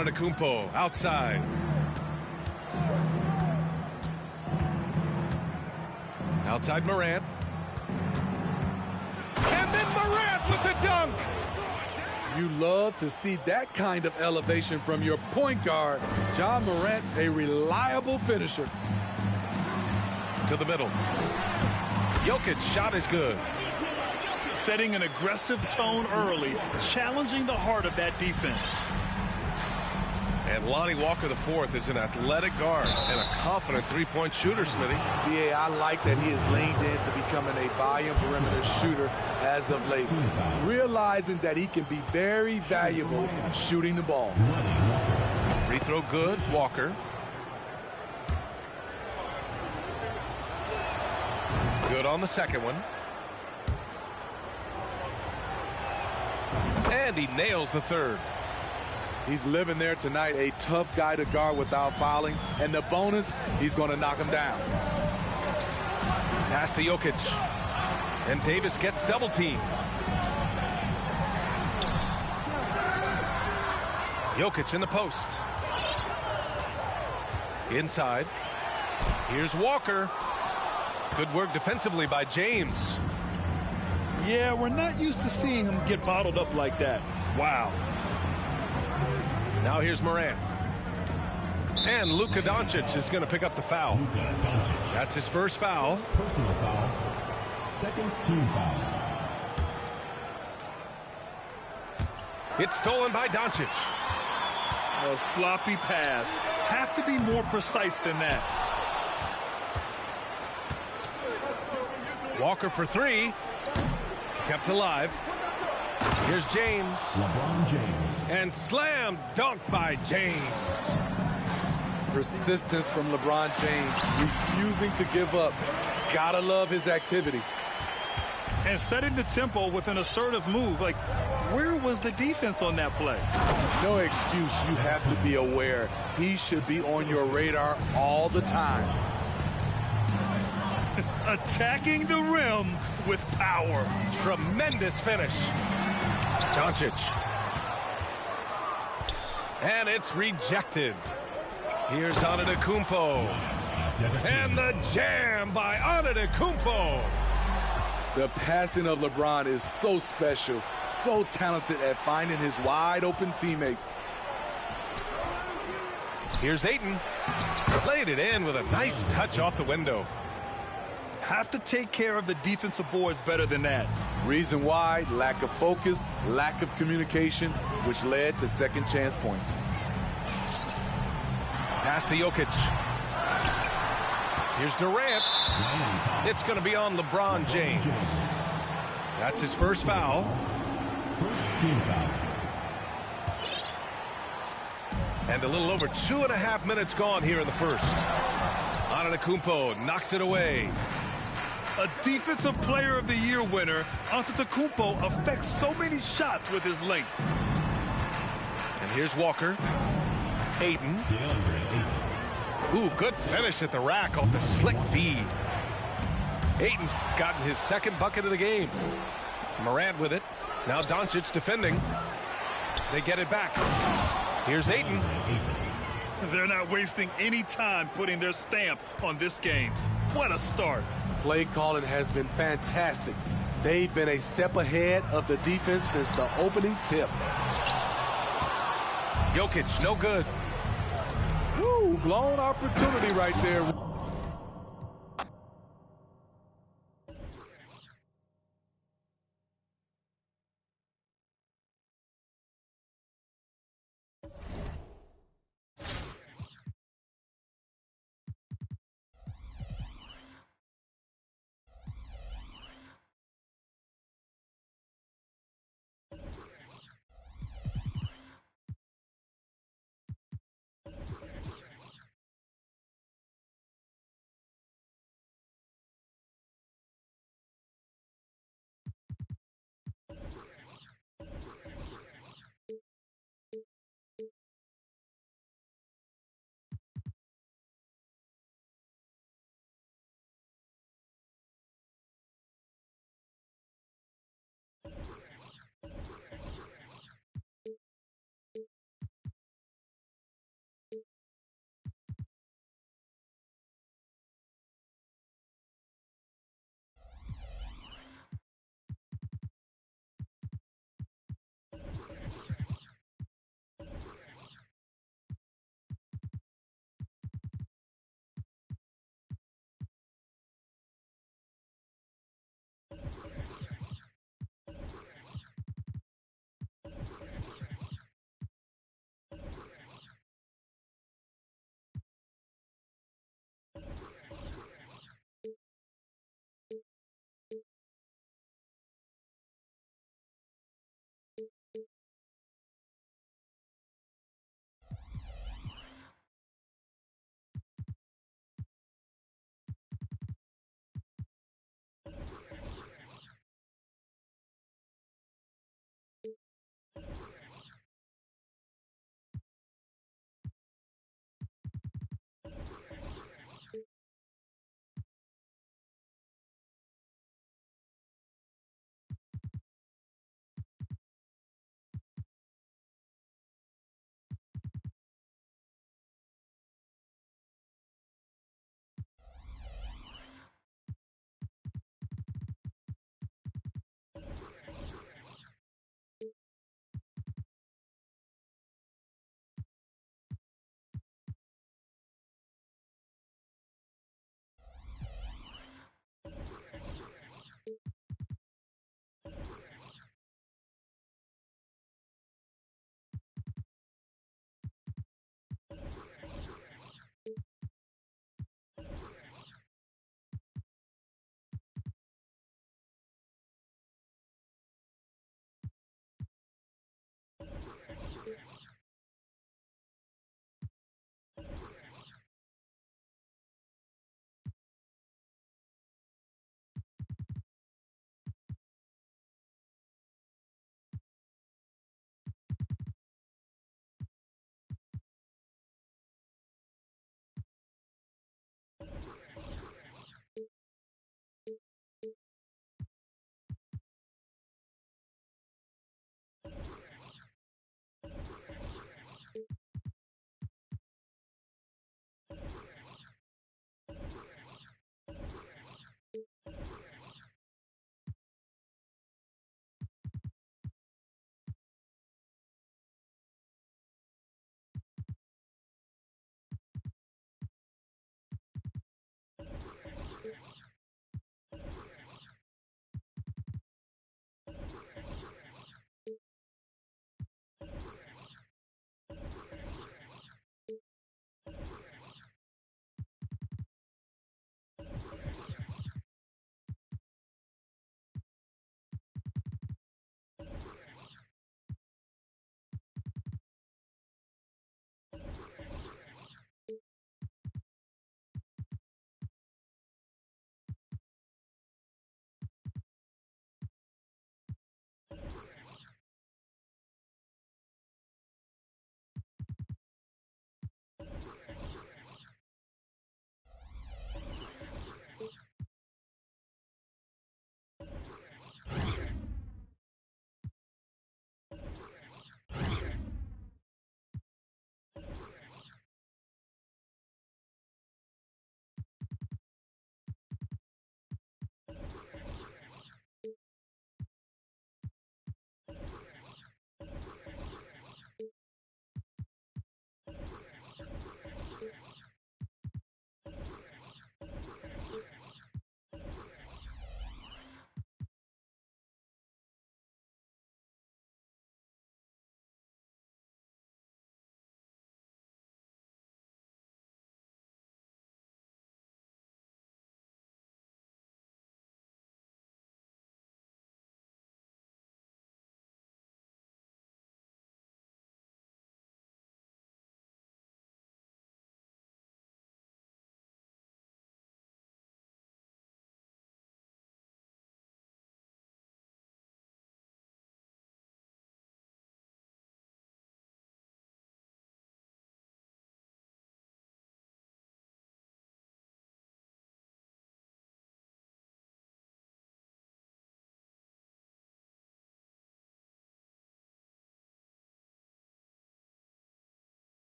Antetokounmpo outside. Outside Morant. And then Morant with the dunk. You love to see that kind of elevation from your point guard. Ja Morant's a reliable finisher. To the middle. Jokic's shot is good. Setting an aggressive tone early, challenging the heart of that defense. And Lonnie Walker IV is an athletic guard and a confident three-point shooter, Smitty. BA, I like that he has leaned into becoming a volume perimeter shooter as of late, realizing that he can be very valuable shooting the ball. Free throw good, Walker. Good on the second one. And he nails the third. He's living there tonight, a tough guy to guard without fouling. And the bonus, he's going to knock him down. Pass to Jokic. And Davis gets double teamed. Jokic in the post. Inside. Here's Walker. Good work defensively by James. Yeah, we're not used to seeing him get bottled up like that. Wow. Now here's Morant. And Luka Doncic is going to pick up the foul. That's his first foul. Personal foul. Second team foul. It's stolen by Doncic. A sloppy pass. Have to be more precise than that. Walker for three. Kept alive. Here's James. LeBron James. And slam dunk by James. Persistence from LeBron James, refusing to give up. Gotta love his activity. And setting the tempo with an assertive move. Like, where was the defense on that play? No excuse. You have to be aware. He should be on your radar all the time. Attacking the rim with power. Tremendous finish. Doncic. And it's rejected. Here's Antetokounmpo. And the jam by Antetokounmpo. The passing of LeBron is so special, so talented at finding his wide open teammates. Here's Ayton. Played it in with a nice touch off the window. Have to take care of the defensive boards better than that. Reason why: lack of focus, lack of communication, which led to second chance points. Pass to Jokic. Here's Durant. It's going to be on LeBron James. That's his first foul. First team foul. And a little over 2.5 minutes gone here in the first. Antetokounmpo knocks it away. A Defensive Player of the Year winner, Antetokounmpo affects so many shots with his length. And here's Walker. Ayton. Ooh, good finish at the rack off the slick feed. Ayton's gotten his second bucket of the game. Morant with it. Now Doncic defending. They get it back. Here's Ayton. They're not wasting any time putting their stamp on this game. What a start. Play calling has been fantastic. They've been a step ahead of the defense since the opening tip. Jokic, no good. Ooh, blown opportunity right there.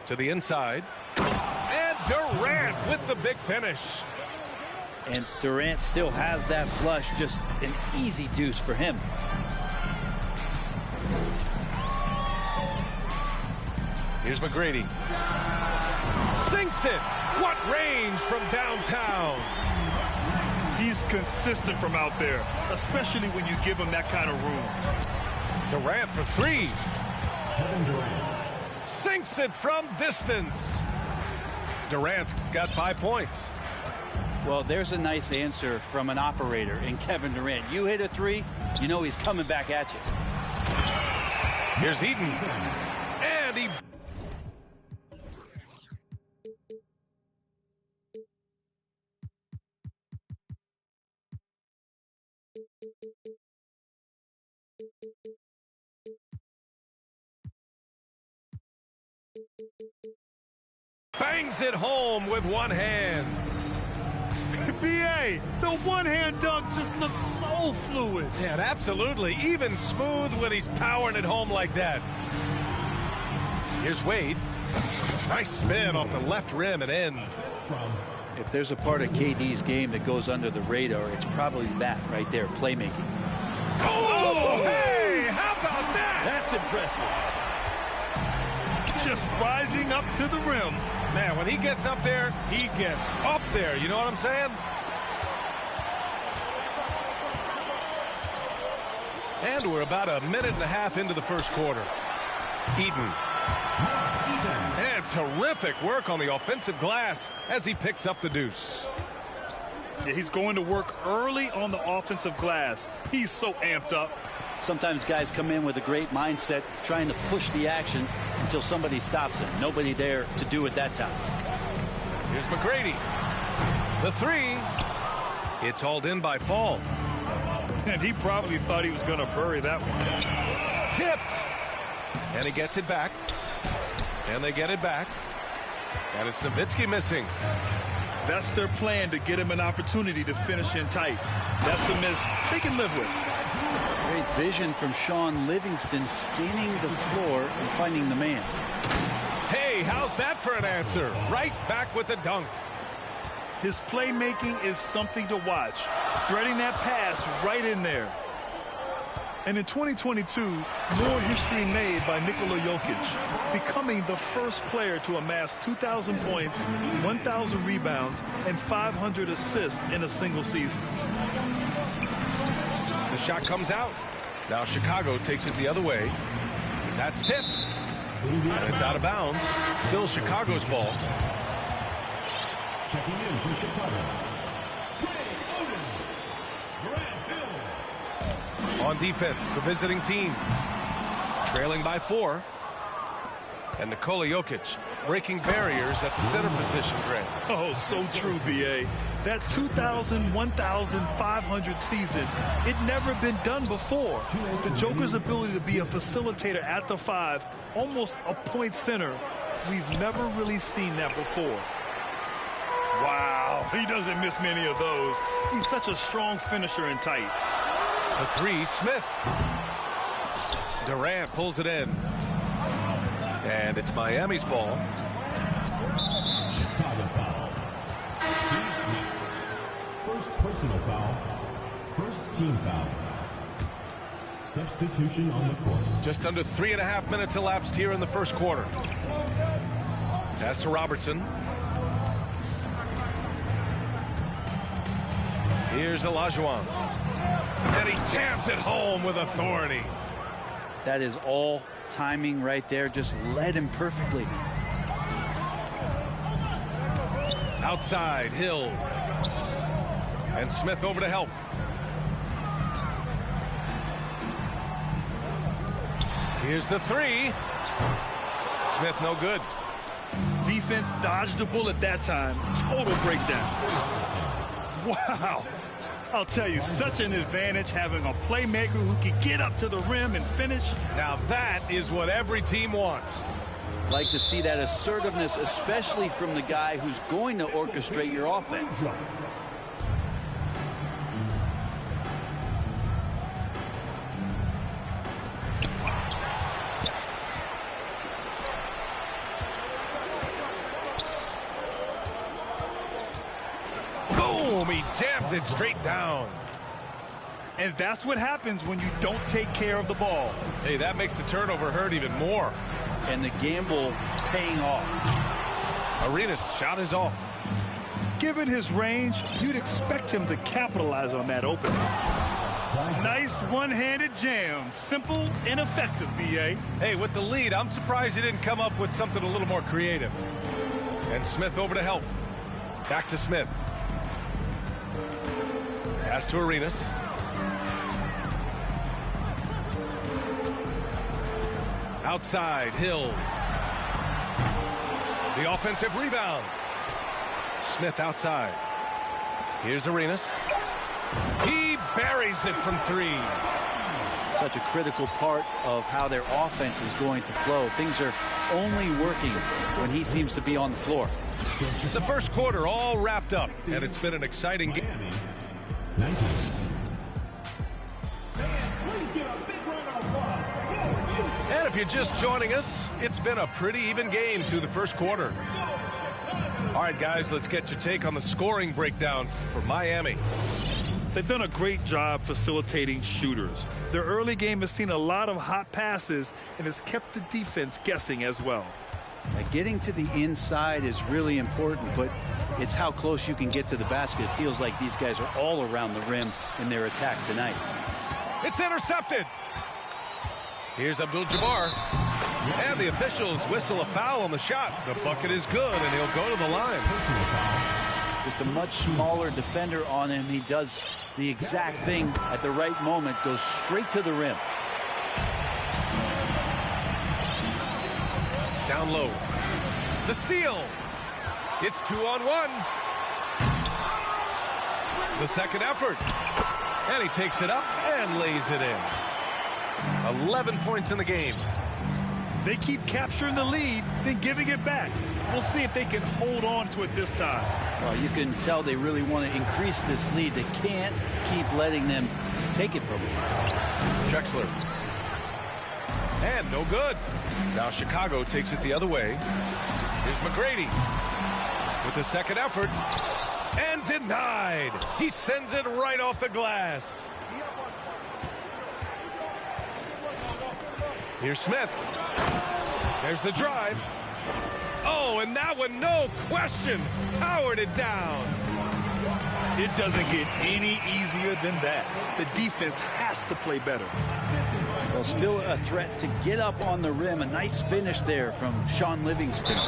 To the inside. And Durant with the big finish. And Durant still has that flush, just an easy deuce for him. Here's McGrady. Sinks it. What range from downtown. He's consistent from out there, especially when you give him that kind of room. Durant for three. Kevin Durant. Sinks it from distance. Durant's got 5 points. Well, there's a nice answer from an operator in Kevin Durant. You hit a three, you know he's coming back at you. Here's Eaton. And he... bangs it home with one hand. B.A., the one-hand dunk just looks so fluid. Yeah, absolutely. Even smooth when he's powering it home like that. Here's Wade. Nice spin off the left rim and ends. If there's a part of KD's game that goes under the radar, it's probably that right there, playmaking. Oh, hey, how about that? That's impressive. Just rising up to the rim. Man, when he gets up there, he gets up there. You know what I'm saying? And we're about a minute and a half into the first quarter. Eaton. And terrific work on the offensive glass as he picks up the deuce. Yeah, he's going to work early on the offensive glass. He's so amped up. Sometimes guys come in with a great mindset, trying to push the action until somebody stops him. Nobody there to do it that time. Here's McGrady. The three. It's hauled in by Fall. And he probably thought he was going to bury that one. Tipped. And he gets it back. And they get it back. And it's Nowitzki missing. That's their plan, to get him an opportunity to finish in tight. That's a miss they can live with. Great vision from Sean Livingston, scanning the floor and finding the man. Hey, how's that for an answer? Right back with the dunk. His playmaking is something to watch. Threading that pass right in there. And in 2022, more history made by Nikola Jokic, becoming the first player to amass 2,000 points, 1,000 rebounds, and 500 assists in a single season. The shot comes out. Now Chicago takes it the other way. That's tipped. And it's out of bounds. Still Chicago's ball. Checking in for Chicago. On defense, the visiting team. Trailing by 4. And Nikola Jokic breaking barriers at the center position, Greg. Oh, so true, B.A. That 2,000, 1,500 season, it never been done before. The Joker's ability to be a facilitator at the 5, almost a point center, we've never really seen that before. Wow, he doesn't miss many of those. He's such a strong finisher in tight. The three, Smith. Durant pulls it in. And it's Miami's ball. Chicago foul. Steve Smith. First personal foul. First team foul. Substitution on the court. Just under 3.5 minutes elapsed here in the first quarter. Pass to Robertson. Here's Olajuwon. And he jams it home with authority. That is all timing right there. Just led him perfectly. Outside, Hill. And Smith over to help. Here's the three. Smith no good. Defense dodged a bullet that time. Total breakdown. Wow. I'll tell you, such an advantage having a playmaker who can get up to the rim and finish. Now that is what every team wants. Like to see that assertiveness, especially from the guy who's going to orchestrate your offense. Boom, he jams it straight down. And that's what happens when you don't take care of the ball. Hey, that makes the turnover hurt even more. And the gamble paying off. Arenas' shot is off. Given his range, you'd expect him to capitalize on that opening. Nice one-handed jam. Simple and effective, B.A. Hey, with the lead, I'm surprised he didn't come up with something a little more creative. And Smith over to help. Back to Smith. Pass to Arenas. Outside, Hill. The offensive rebound. Smith outside. Here's Arenas. He buries it from three. Such a critical part of how their offense is going to flow. Things are only working when he seems to be on the floor. The first quarter all wrapped up, and it's been an exciting game. And if you're just joining us, it's been a pretty even game through the first quarter. All right, guys, let's get your take on the scoring breakdown for Miami. They've done a great job facilitating shooters. Their early game has seen a lot of hot passes and has kept the defense guessing as well. Getting to the inside is really important, but it's how close you can get to the basket. It feels like these guys are all around the rim in their attack tonight. It's intercepted. Here's Abdul-Jabbar. And the officials whistle a foul on the shot. The bucket is good, and he'll go to the line. Just a much smaller defender on him. He does the exact thing at the right moment, goes straight to the rim. Down low. The steal. It's 2-on-1. The second effort. And he takes it up and lays it in. 11 points in the game. They keep capturing the lead, then giving it back. We'll see if they can hold on to it this time. Well, you can tell they really want to increase this lead. They can't keep letting them take it from them. Drexler. And no good. Now Chicago takes it the other way. Here's McGrady with the second effort. And denied. He sends it right off the glass. Here's Smith. There's the drive. Oh, and that one, no question, powered it down. It doesn't get any easier than that. The defense has to play better. Well, still a threat to get up on the rim. A nice finish there from Sean Livingston.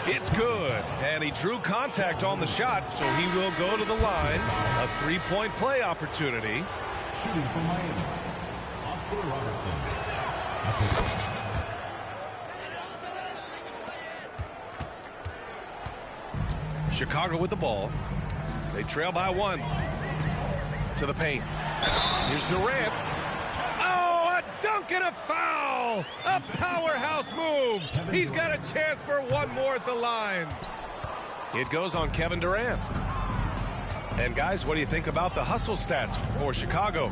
It's good, and he drew contact on the shot, so he will go to the line. A three-point play opportunity. Shooting for Miami, Oscar Robertson. Chicago with the ball. They trail by one. To the paint. Here's Durant. Oh, a dunk and a foul! A powerhouse move! He's got a chance for one more at the line. It goes on Kevin Durant. And guys, what do you think about the hustle stats for Chicago?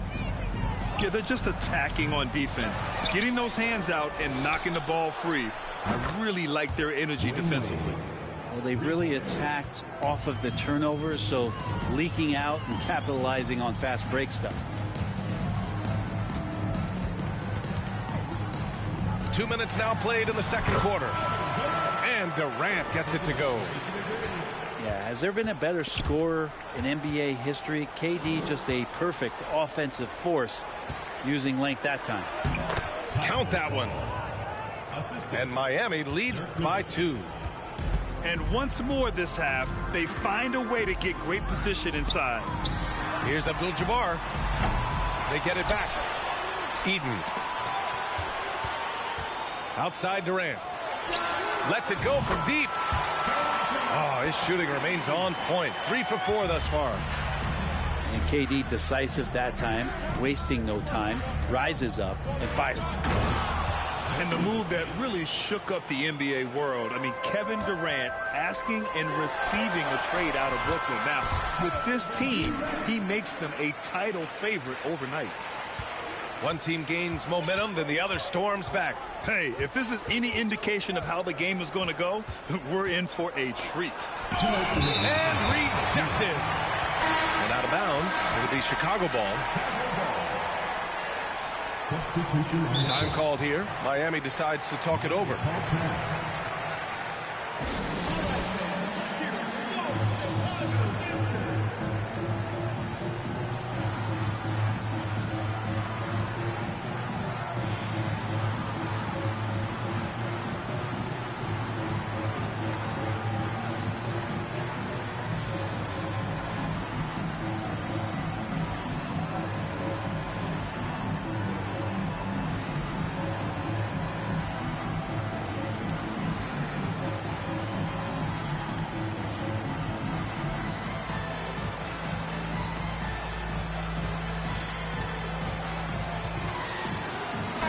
Yeah, they're just attacking on defense, getting those hands out and knocking the ball free. I really like their energy defensively. Well, they've really attacked off of the turnovers, so leaking out and capitalizing on fast break stuff. 2 minutes now played in the second quarter. And Durant gets it to go. Yeah, has there been a better scorer in NBA history? KD just a perfect offensive force using length that time. Count that one. And Miami leads by 2. And once more this half, they find a way to get great position inside. Here's Abdul-Jabbar. They get it back. Eden. Outside Durant. Lets it go from deep. Oh, his shooting remains on point. 3 for 4 thus far. And KD decisive that time, wasting no time, rises up and fires. And the move that really shook up the NBA world. I mean, Kevin Durant asking and receiving a trade out of Brooklyn. Now, with this team, he makes them a title favorite overnight. One team gains momentum, then the other storms back. Hey, if this is any indication of how the game is going to go, we're in for a treat. And rejected. And out of bounds. It'll be Chicago ball. Substitution. Time called here. Miami decides to talk it over.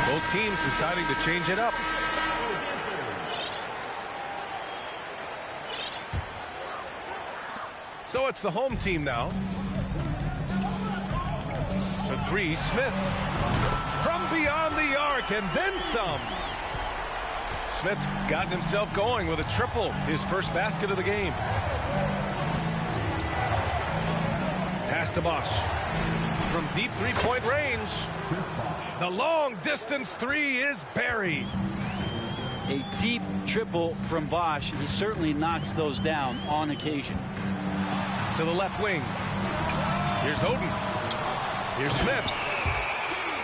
Both teams deciding to change it up. So it's the home team now. For three, Smith. From beyond the arc and then some. Smith's gotten himself going with a triple, his first basket of the game. Pass to Bosch. From deep three-point range. The long-distance three is buried. A deep triple from Bosch. He certainly knocks those down on occasion. To the left wing. Here's Oden. Here's Smith.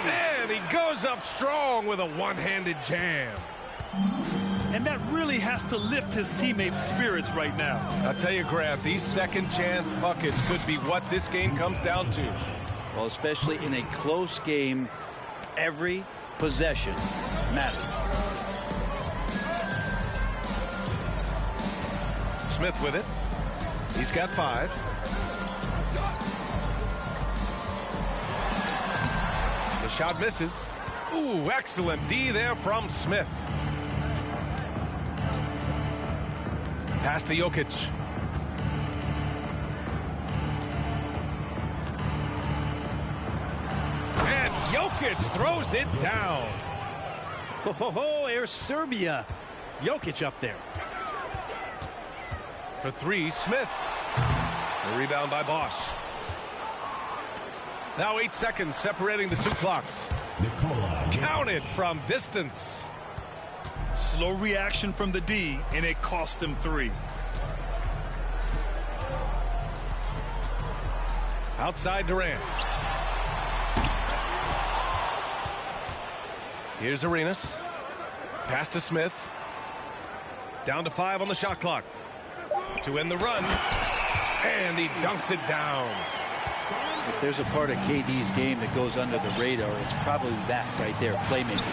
And he goes up strong with a one-handed jam. And that really has to lift his teammates' spirits right now. I'll tell you, Grant, these second-chance buckets could be what this game comes down to. Well, especially in a close game, every possession matters. Smith with it. He's got 5. The shot misses. Ooh, excellent D there from Smith. Pass to Jokic. And Jokic throws it down. There's Serbia. Jokic up there. For three, Smith. The rebound by Bosch. Now 8 seconds separating the two clocks. Counted from distance. Slow reaction from the D, and it cost him 3. Outside Durant. Here's Arenas. Pass to Smith. Down to 5 on the shot clock. To end the run. And he dunks it down. If there's a part of KD's game that goes under the radar, it's probably that right there, playmaking.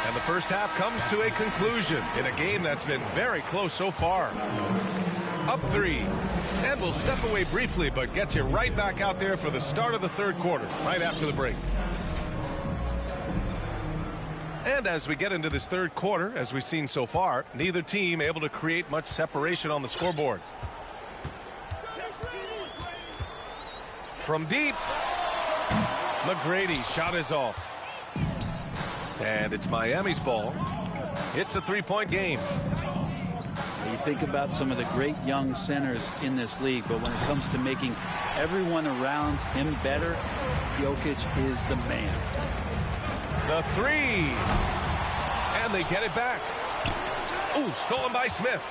And the first half comes to a conclusion in a game that's been very close so far. Up 3. And we'll step away briefly, but get you right back out there for the start of the third quarter, right after the break. And as we get into this third quarter, as we've seen so far, neither team able to create much separation on the scoreboard. From deep, McGrady shot is off. And it's Miami's ball. It's a three-point game. You think about some of the great young centers in this league, but when it comes to making everyone around him better, Jokic is the man. The 3. And they get it back. Ooh, stolen by Smith.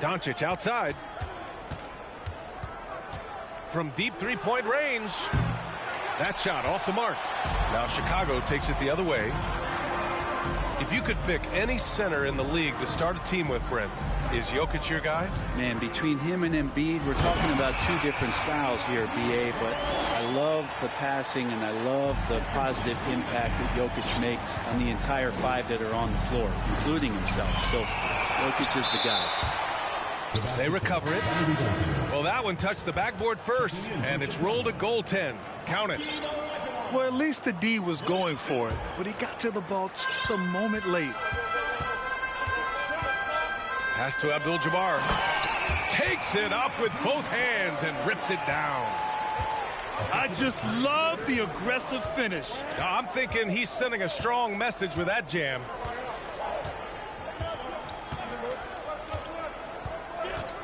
Doncic outside. From deep three-point range. That shot off the mark. Now Chicago takes it the other way. If you could pick any center in the league to start a team with, Brent, is Jokic your guy? Man, between him and Embiid, we're talking about 2 different styles here, BA, but I love the passing and I love the positive impact that Jokic makes on the entire 5 that are on the floor, including himself. So Jokic is the guy. They recover it. Well, that one touched the backboard first, and it's rolled a goaltend. Count it. Well, at least the D was going for it, but he got to the ball just a moment late. Pass to Abdul-Jabbar. Takes it up with both hands and rips it down. I just love the aggressive finish. Now, I'm thinking he's sending a strong message with that jam.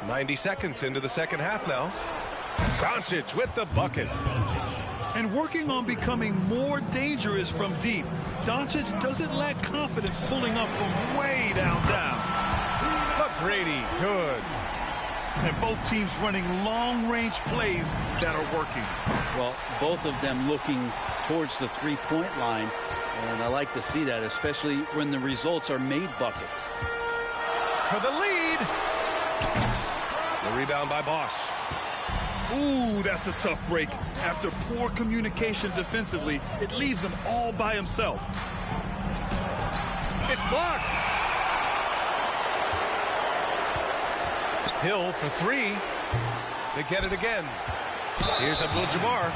90 seconds into the second half now. Doncic with the bucket. And working on becoming more dangerous from deep. Doncic doesn't lack confidence pulling up from way downtown. McGrady, good. And both teams running long-range plays that are working. Well, both of them looking towards the three-point line. And I like to see that, especially when the results are made buckets. For the lead. The rebound by Bosch. Ooh, that's a tough break. After poor communication defensively, it leaves him all by himself. It's blocked. Hill for three. They get it again. Here's Abdul-Jabbar.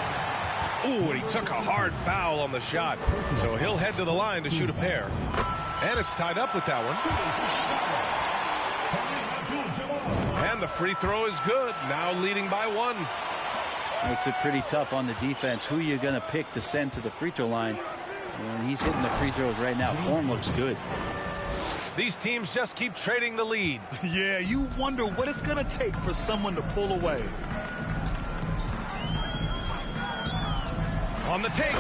Ooh, and he took a hard foul on the shot. So he'll head to the line to shoot a pair. And it's tied up with that one. And the free throw is good. Now leading by one. Makes it pretty tough on the defense. Who you're going to pick to send to the free throw line. And he's hitting the free throws right now. Form looks good. These teams just keep trading the lead. Yeah, you wonder what it's going to take for someone to pull away. On the take.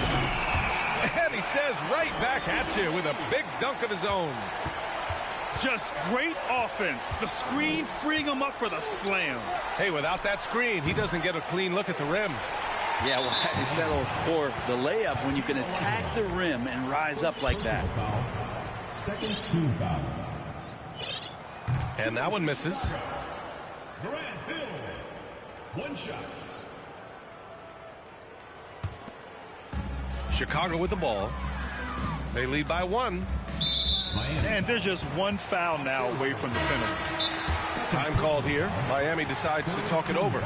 And he says right back at you with a big dunk of his own. Just great offense. The screen freeing him up for the slam. Hey, without that screen, he doesn't get a clean look at the rim. Yeah, well, he settled for the layup when you can attack the rim and rise up like that. Second team foul. And that one misses. Grant Hill. One shot. Chicago with the ball. They lead by one. And there's just one foul now away from the penalty. Time called here. Miami decides to talk it over.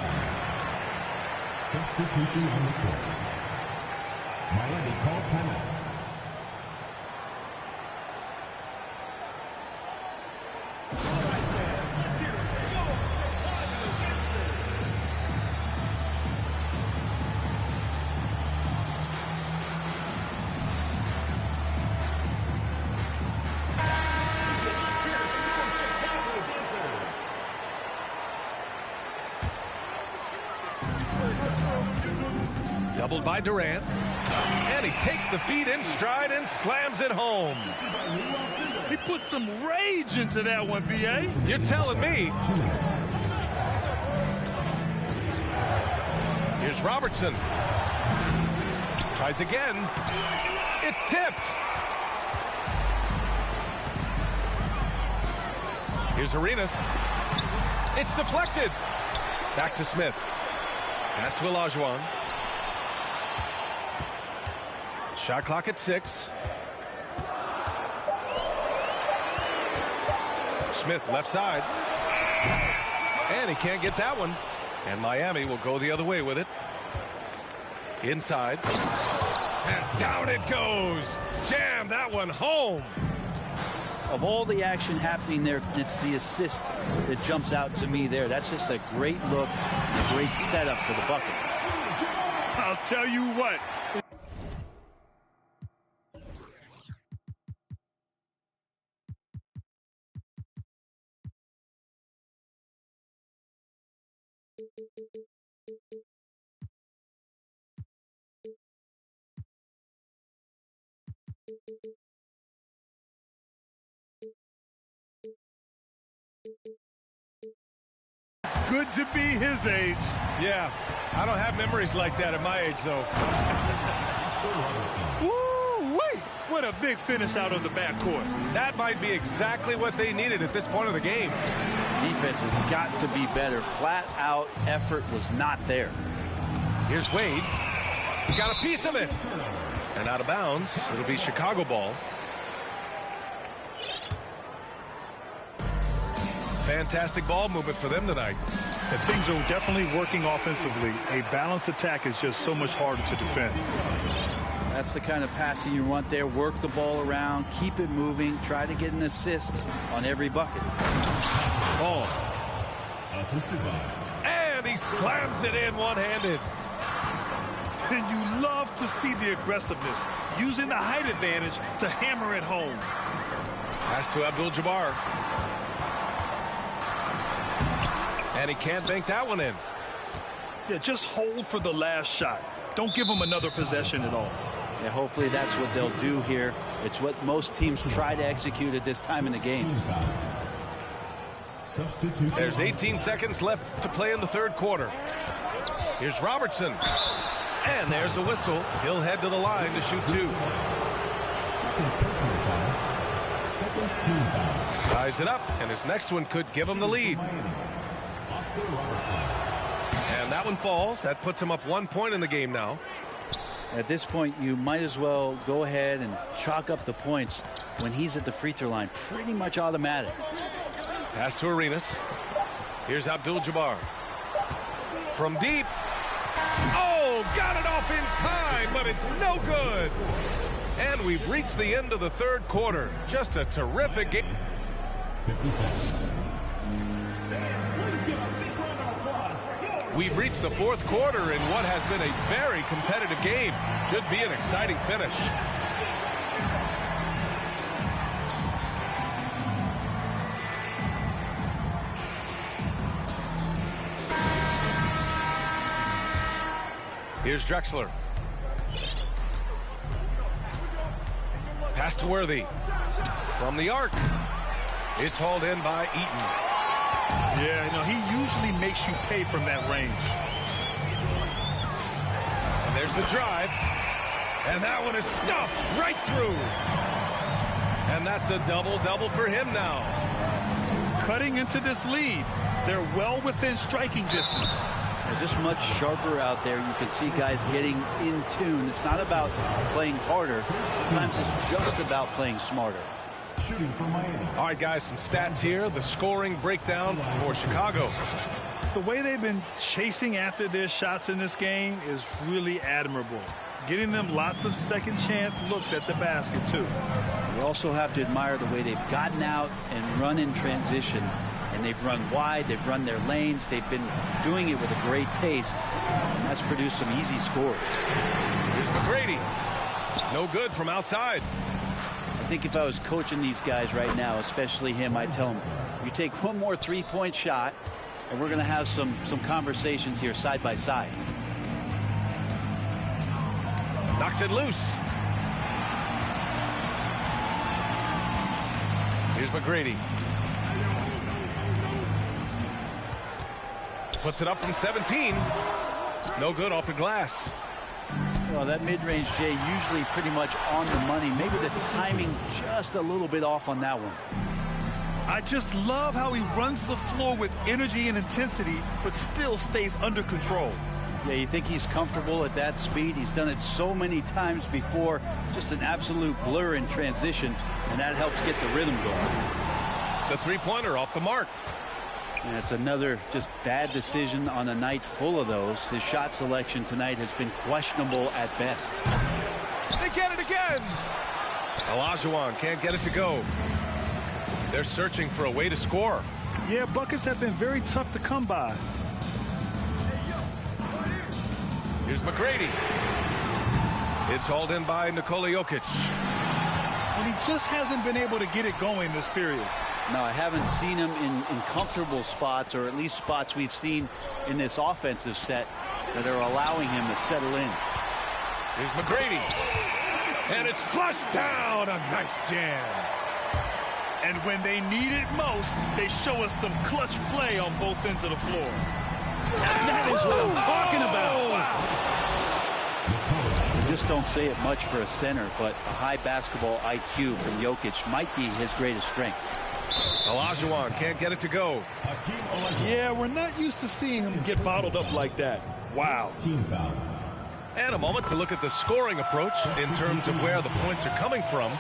Substitution on the court. Miami calls timeout. Doubled by Durant. And he takes the feed in stride and slams it home. He put some rage into that one, B.A. You're telling me. Here's Robertson. Tries again. It's tipped. Here's Arenas. It's deflected. Back to Smith. Pass to Olajuwon. Shot clock at 6. Smith left side. And he can't get that one. And Miami will go the other way with it. Inside. And down it goes. Jam that one home. Of all the action happening there, it's the assist that jumps out to me there. That's just a great look, a great setup for the bucket. I'll tell you what. It's good to be his age. Yeah, I don't have memories like that at my age, though. Woo-wee! What a big finish out of the backcourt. That might be exactly what they needed at this point of the game. Defense has got to be better. Flat out effort was not there. Here's Wade. He got a piece of it. And out of bounds. It'll be Chicago ball. Fantastic ball movement for them tonight. And things are definitely working offensively. A balanced attack is just so much harder to defend. That's the kind of passing you want there. Work the ball around, keep it moving, try to get an assist on every bucket. Ball. Assisted by. And he slams it in one-handed. And you love to see the aggressiveness, using the height advantage to hammer it home. Pass to Abdul-Jabbar. And he can't bank that one in. Yeah, just hold for the last shot. Don't give them another possession at all. Yeah, hopefully that's what they'll do here. It's what most teams try to execute at this time in the game. There's 18 seconds left to play in the third quarter. Here's Robertson. And there's a whistle. He'll head to the line to shoot two. Ties it up, and his next one could give him the lead. And that one falls. That puts him up 1 point in the game now. At this point, you might as well go ahead and chalk up the points when he's at the free throw line. Pretty much automatic. Pass to Arenas. Here's Abdul-Jabbar. From deep. Oh, got it off in time, but it's no good. And we've reached the end of the third quarter. Just a terrific game. 50 seconds. We've reached the fourth quarter in what has been a very competitive game. Should be an exciting finish. Here's Drexler. Pass to Worthy. From the arc. It's hauled in by Eaton. Yeah, you know, he usually makes you pay from that range. And there's the drive. And that one is stuffed right through. And that's a double-double for him now. Cutting into this lead. They're well within striking distance. They're just much sharper out there. You can see guys getting in tune. It's not about playing harder. Sometimes it's just about playing smarter. Shooting for Miami. All right, guys, some stats here. The scoring breakdown for Chicago. The way they've been chasing after their shots in this game is really admirable. Getting them lots of second chance looks at the basket, too. You also have to admire the way they've gotten out and run in transition. And they've run wide, they've run their lanes, they've been doing it with a great pace, and that's produced some easy scores. Here's McGrady. No good from outside. I think if I was coaching these guys right now, especially him, I'd tell him, you take one more three-point shot, and we're going to have some conversations here side by side. Knocks it loose. Here's McGrady. Puts it up from 17. No good off the glass. Well, that mid-range, Jay, usually pretty much on the money. Maybe the timing just a little bit off on that one. I just love how he runs the floor with energy and intensity, but still stays under control. Yeah, you think he's comfortable at that speed. He's done it so many times before. Just an absolute blur in transition, and that helps get the rhythm going. The three-pointer off the mark. And it's another just bad decision on a night full of those. His shot selection tonight has been questionable at best. They get it again. Olajuwon can't get it to go. They're searching for a way to score. Yeah, buckets have been very tough to come by. Here's McGrady. It's hauled in by Nikola Jokic. And he just hasn't been able to get it going this period. No, I haven't seen him in comfortable spots, or at least spots we've seen in this offensive set that are allowing him to settle in. Here's McGrady. And it's flushed down. A nice jam. And when they need it most, they show us some clutch play on both ends of the floor. That is what I'm talking about. Wow. You just don't say it much for a center, but a high basketball IQ from Jokic might be his greatest strength. Olajuwon can't get it to go. Yeah, we're not used to seeing him get bottled up like that. Wow. Team foul. And a moment to look at the scoring approach in terms of where the points are coming from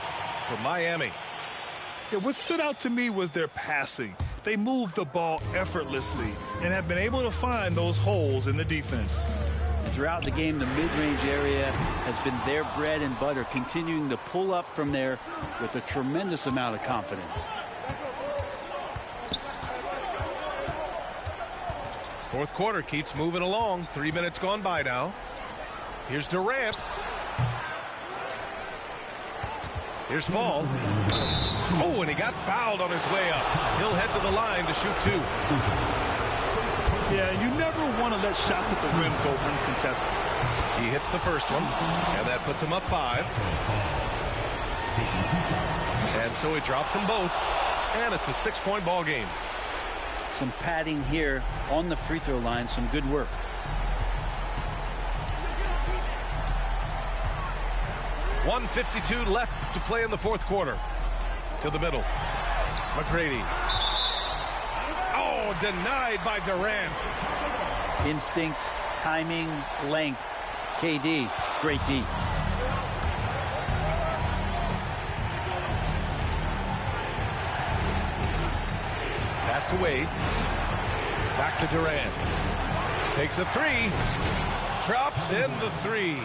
for Miami. Yeah, what stood out to me was their passing. They moved the ball effortlessly and have been able to find those holes in the defense. And throughout the game, the mid-range area has been their bread and butter, continuing to pull up from there with a tremendous amount of confidence. Fourth quarter keeps moving along. 3 minutes gone by now. Here's Durant. Here's Fall. Oh, and he got fouled on his way up. He'll head to the line to shoot two. Yeah, you never want to let shots at the rim go uncontested. He hits the first one, and that puts him up 5. And so he drops them both, and it's a 6-point ball game. Some padding here on the free throw line. Some good work. .152 left to play in the fourth quarter. To the middle. McGrady. Oh, denied by Durant. Instinct, timing, length. KD, great D. Pass to Wade. Back to Durant. Takes a 3. Drops in the 3.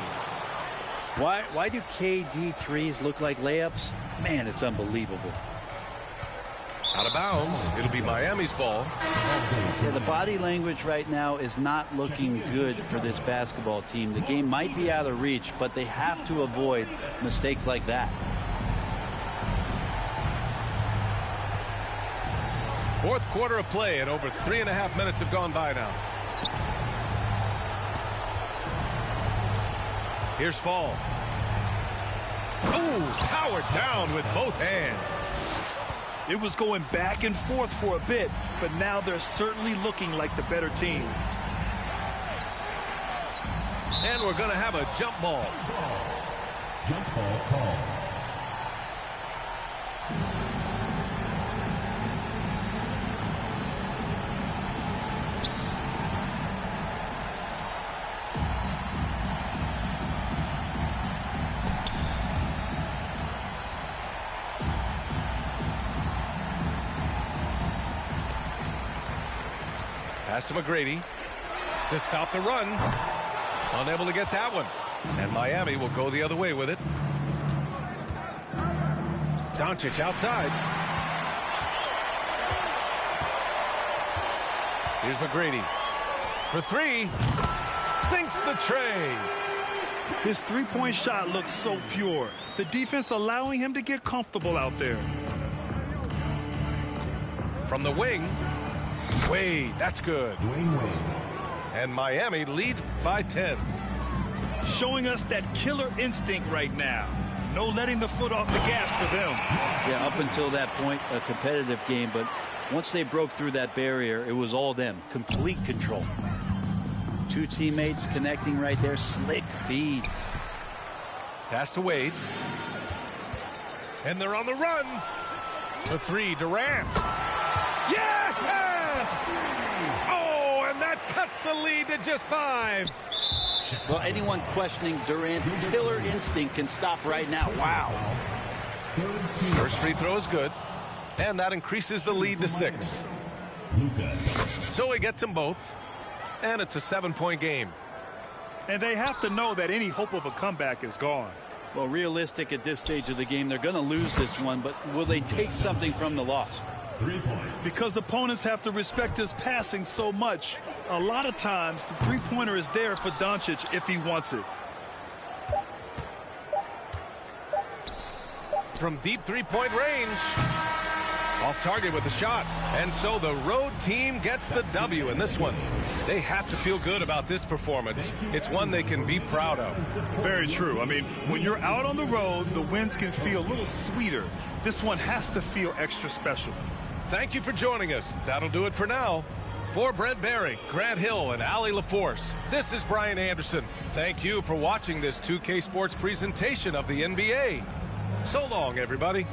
Why do KD threes look like layups? Man, it's unbelievable. Out of bounds. It'll be Miami's ball. Yeah, the body language right now is not looking good for this basketball team. The game might be out of reach, but they have to avoid mistakes like that. Fourth quarter of play, and over 3.5 minutes have gone by now. Here's Fall. Ooh, powered down with both hands. It was going back and forth for a bit, but now they're certainly looking like the better team. And we're going to have a jump ball. Jump ball call. Pass to McGrady to stop the run. Unable to get that one. And Miami will go the other way with it. Doncic outside. Here's McGrady for 3. Sinks the tray. His three-point shot looks so pure. The defense allowing him to get comfortable out there. From the wing. Wade, that's good. Dwayne Wade. And Miami leads by 10. Showing us that killer instinct right now. No letting the foot off the gas for them. Yeah, up until that point, a competitive game, but once they broke through that barrier, it was all them. Complete control. 2 teammates connecting right there. Slick feed. Pass to Wade. And they're on the run. To 3, Durant. Yes! Oh, and that cuts the lead to just 5. Well, anyone questioning Durant's killer instinct can stop right now. Wow. First free throw is good. And that increases the lead to 6. So he gets them both. And it's a 7-point game. And they have to know that any hope of a comeback is gone. Well, realistic at this stage of the game, they're going to lose this one, but will they take something from the loss? 3 points. Because opponents have to respect his passing so much. A lot of times, the three-pointer is there for Doncic if he wants it. From deep 3-point range. Off target with the shot. And so the road team gets the W in this one. They have to feel good about this performance. It's one they can be proud of. Very true. I mean, when you're out on the road, the wins can feel a little sweeter. This one has to feel extra special. Thank you for joining us. That'll do it for now. For Brent Barry, Grant Hill, and Allie LaForce, this is Brian Anderson. Thank you for watching this 2K Sports presentation of the NBA. So long, everybody.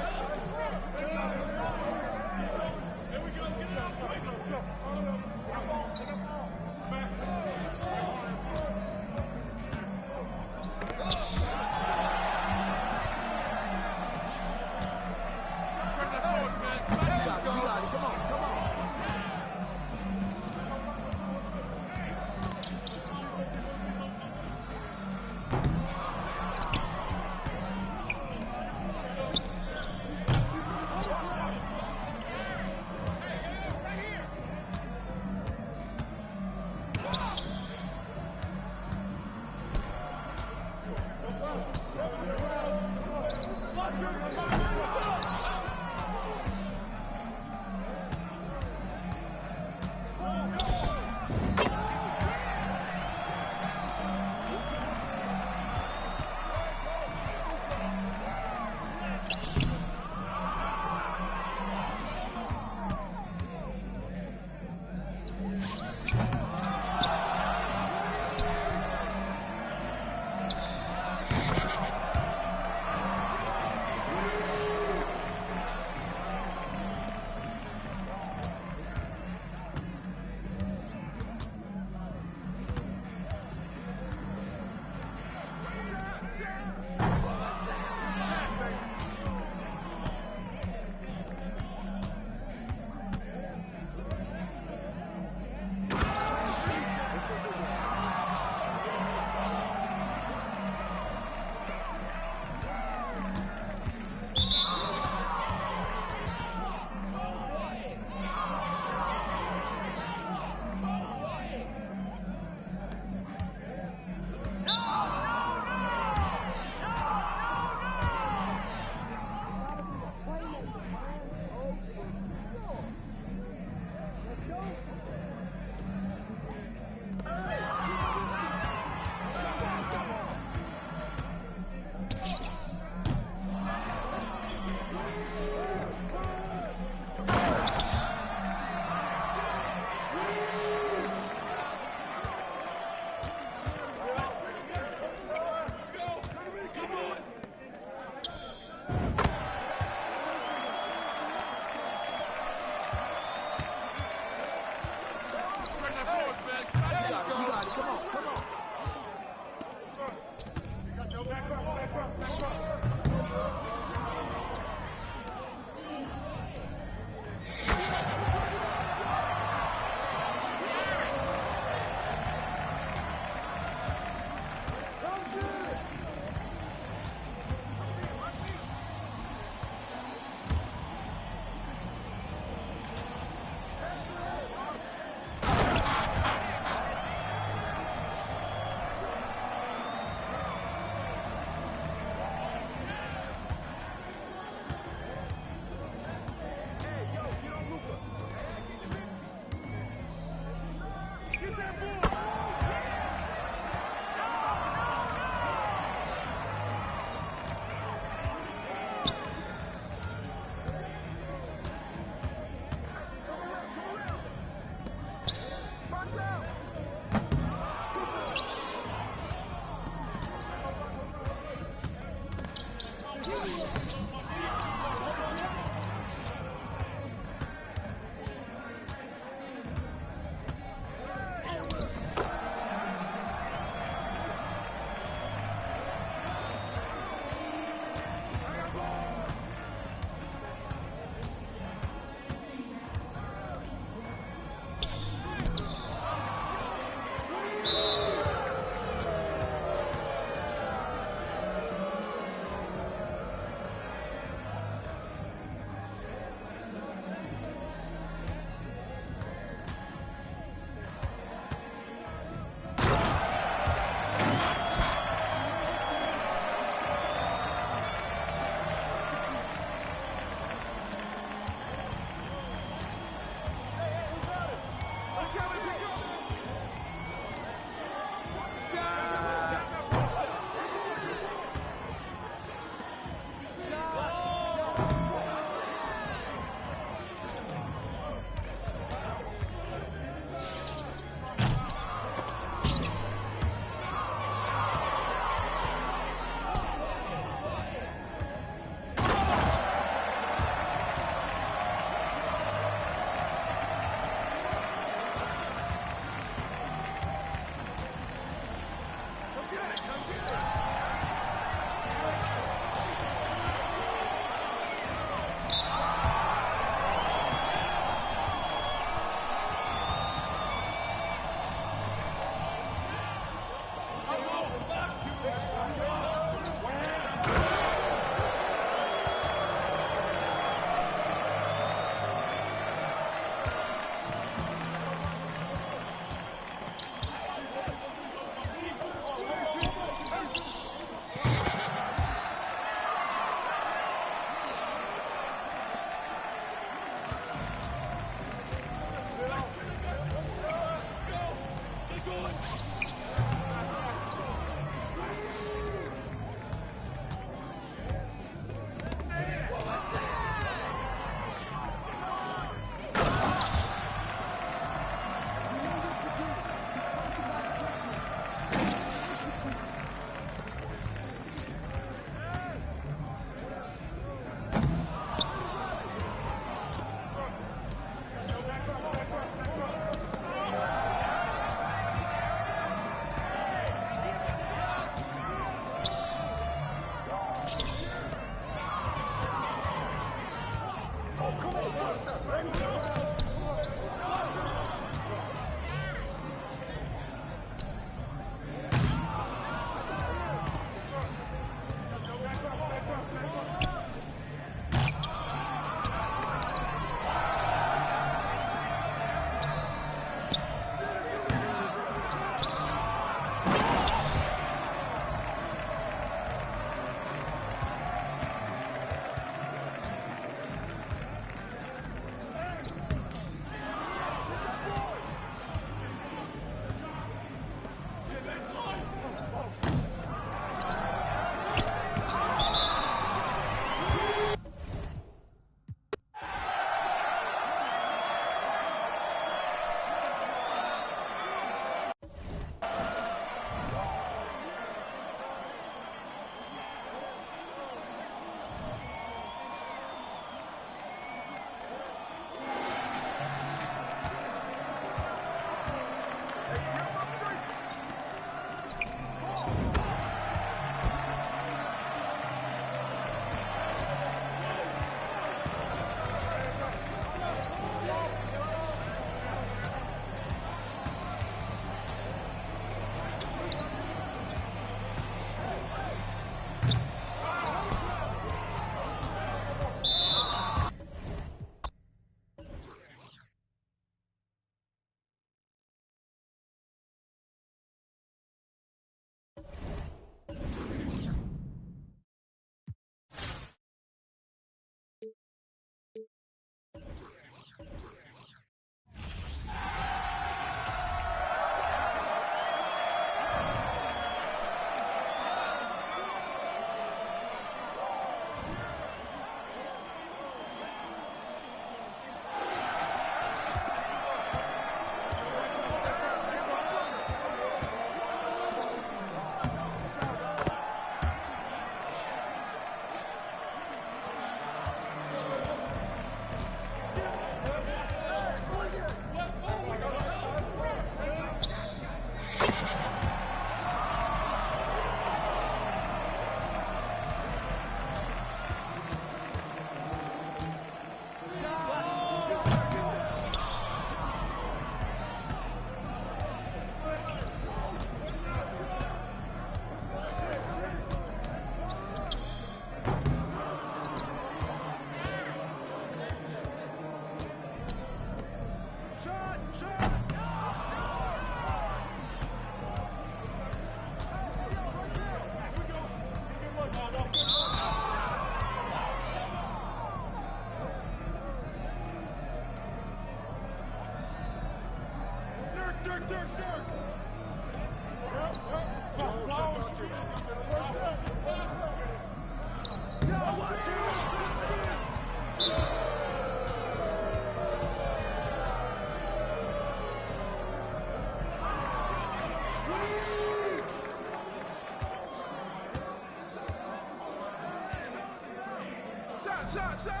All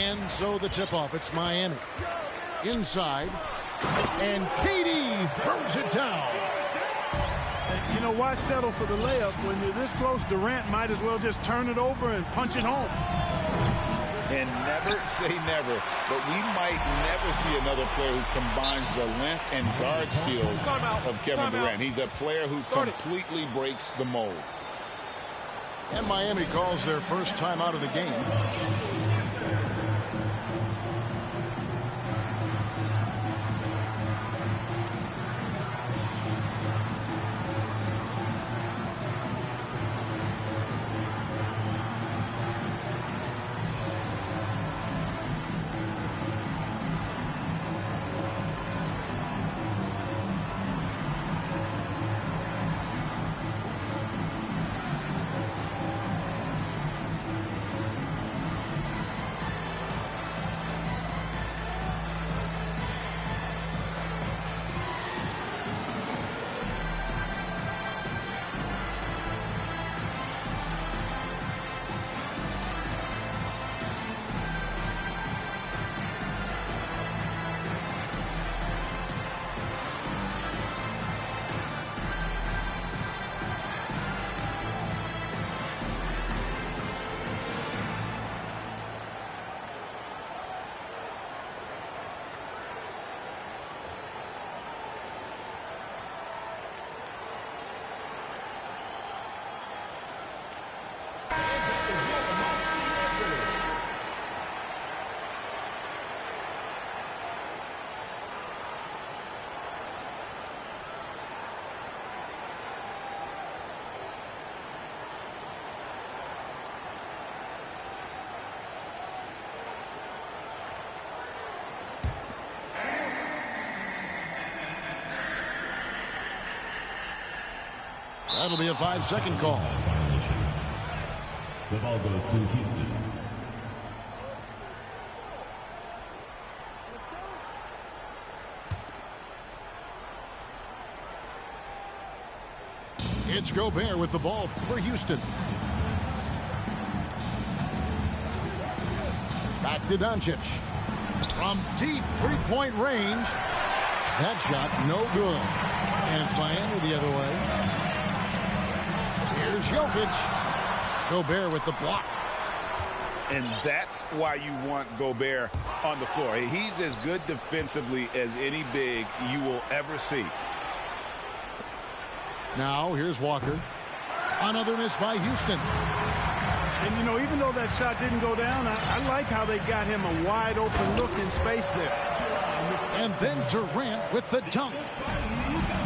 And so the tip-off, it's Miami. Inside, and Katie throws it down. You know, why settle for the layup when you're this close? Durant might as well just turn it over and punch it home. And never say never, but we might never see another player who combines the length and guard skills of Kevin Durant. He's a player who completely breaks the mold. And Miami calls their first time out of the game. That'll be a 5-second call. The ball goes to Houston. It's Gobert with the ball for Houston. Back to Doncic. From deep three-point range. That shot no good. And it's Miami the other way. Here's Jokic. Gobert with the block. And that's why you want Gobert on the floor. He's as good defensively as any big you will ever see. Now here's Walker. Another miss by Houston. And, you know, even though that shot didn't go down, I like how they got him a wide open look in space there. And then Durant with the dunk.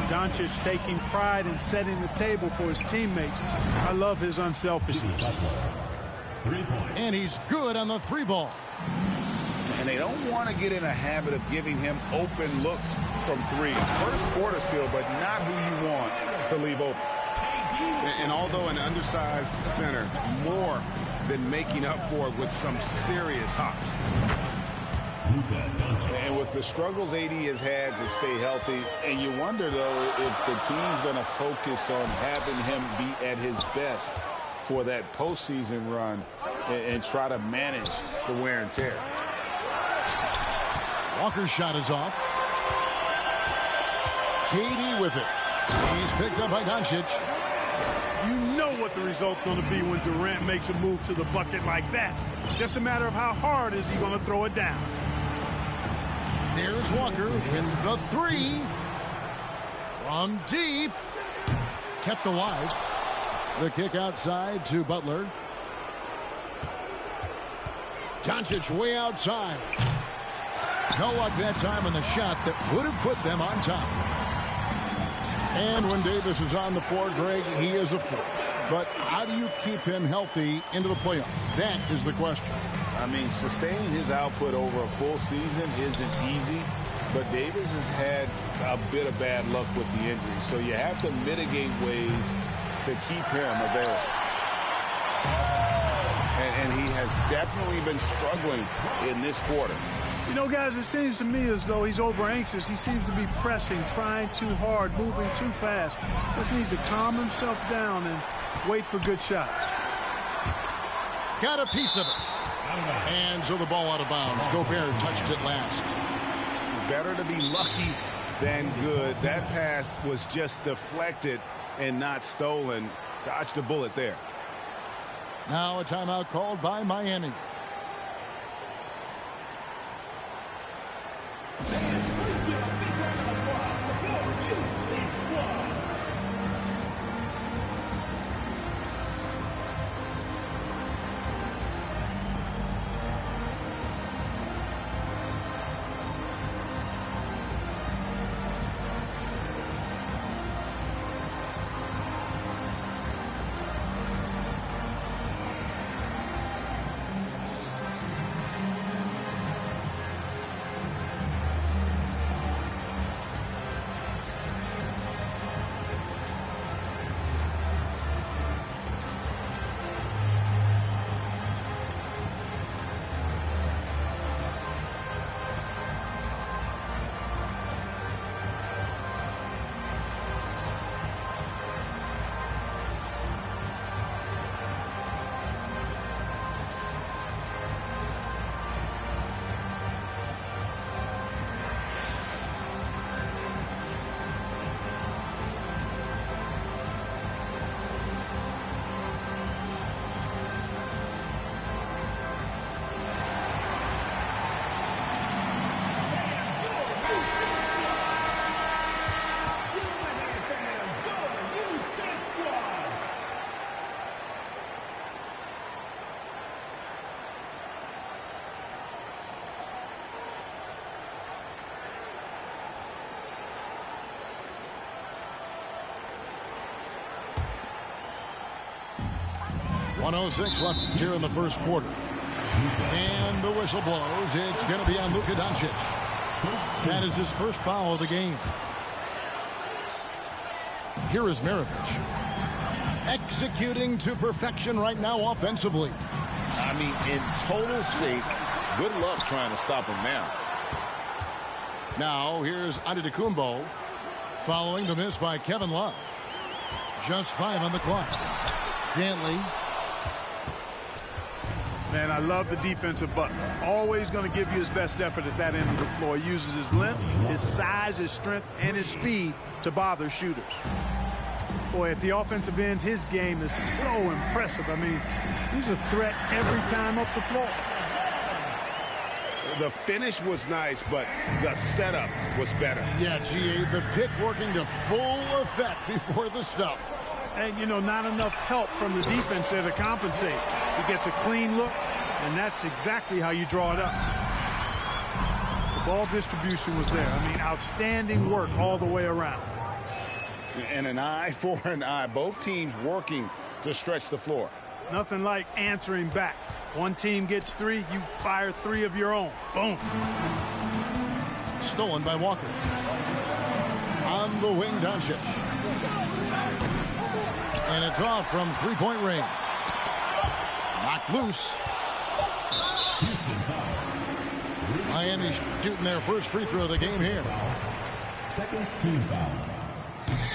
Doncic taking pride in setting the table for his teammates. I love his unselfishness. 3 points. And he's good on the three ball. And they don't want to get in a habit of giving him open looks from three. First quarter still, but not who you want to leave open. And although an undersized center, more than making up for it with some serious hops. And with the struggles AD has had to stay healthy, and you wonder, though, if the team's going to focus on having him be at his best for that postseason run and try to manage the wear and tear. Walker's shot is off. KD with it. He's picked up by Doncic. You know what the result's going to be when Durant makes a move to the bucket like that. Just a matter of how hard is he going to throw it down. There's Walker with the three. From deep. Kept alive. The kick outside to Butler. Doncic way outside. No luck that time on the shot that would have put them on top. And when Davis is on the floor, Greg, he is a force. But how do you keep him healthy into the playoffs? That is the question. I mean, sustaining his output over a full season isn't easy, but Davis has had a bit of bad luck with the injury, so you have to mitigate ways to keep him available. And he has definitely been struggling in this quarter. You know, guys, it seems to me as though he's over anxious. He seems to be pressing, trying too hard, moving too fast. Just needs to calm himself down and wait for good shots. Got a piece of it. And so the ball out of bounds. Gobert touched it last. Better to be lucky than good. That pass was just deflected and not stolen. Dodged a bullet there. Now a timeout called by Miami. .106 left here in the first quarter. And the whistle blows. It's going to be on Luka Doncic. That is his first foul of the game. Here is Maravich. Executing to perfection right now offensively. I mean, in total sync. Good luck trying to stop him now. Now here's Antetokounmpo following the miss by Kevin Love. Just 5 on the clock. Dantley. Man, I love the defensive Butler. Always going to give you his best effort at that end of the floor. He uses his length, his size, his strength, and his speed to bother shooters. Boy, at the offensive end, his game is so impressive. I mean, he's a threat every time up the floor. The finish was nice, but the setup was better. Yeah, GA, the pick working to full effect before the stuff. And, you know, not enough help from the defense there to compensate. He gets a clean look, and that's exactly how you draw it up. The ball distribution was there. I mean, outstanding work all the way around. And an eye for an eye. Both teams working to stretch the floor. Nothing like answering back. One team gets 3, you fire 3 of your own. Boom. Stolen by Walker. On the wing, Doncic. And it's off from three-point range. Knocked loose. Miami shooting their first free throw of the game here. Second team foul.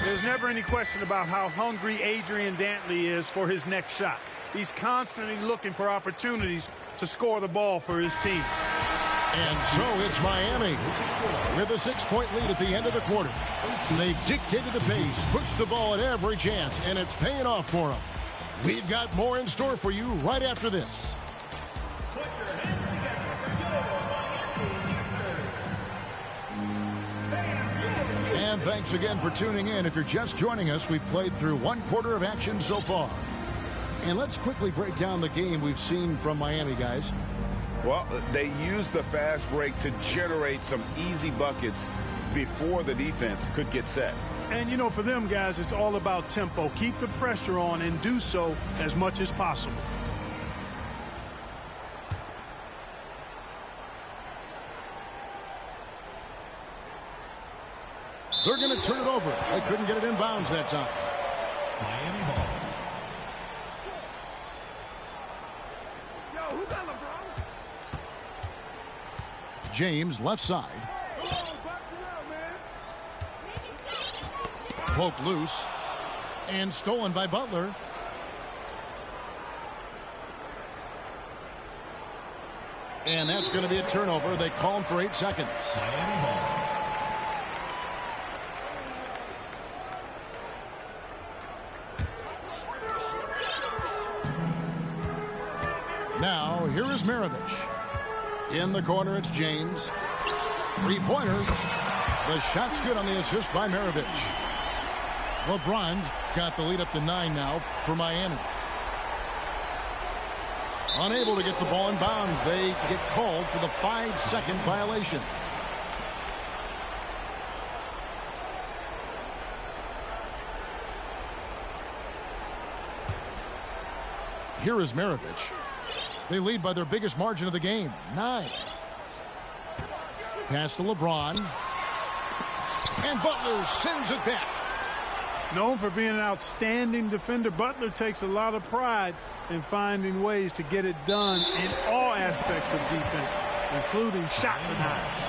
There's never any question about how hungry Adrian Dantley is for his next shot. He's constantly looking for opportunities to score the ball for his team. And so it's Miami with a 6-point lead at the end of the quarter. They've dictated the pace, pushed the ball at every chance, and it's paying off for them. We've got more in store for you right after this. And thanks again for tuning in. If you're just joining us, we've played through 1 quarter of action so far. And let's quickly break down the game we've seen from Miami, guys. Well, they used the fast break to generate some easy buckets before the defense could get set. And, you know, for them guys, it's all about tempo. Keep the pressure on and do so as much as possible. They're going to turn it over. They couldn't get it in bounds that time. Miami ball. James left side. Poked loose and stolen by Butler. And that's going to be a turnover. They called for 8 seconds. Miami ball. Now, here is Maravich. In the corner, it's James. Three-pointer. The shot's good on the assist by Maravich. LeBron's got the lead up to 9 now for Miami. Unable to get the ball in bounds. They get called for the 5-second violation. Here is Maravich. They lead by their biggest margin of the game, 9. Pass to LeBron. And Butler sends it back. Known for being an outstanding defender, Butler takes a lot of pride in finding ways to get it done in all aspects of defense, including shot denials.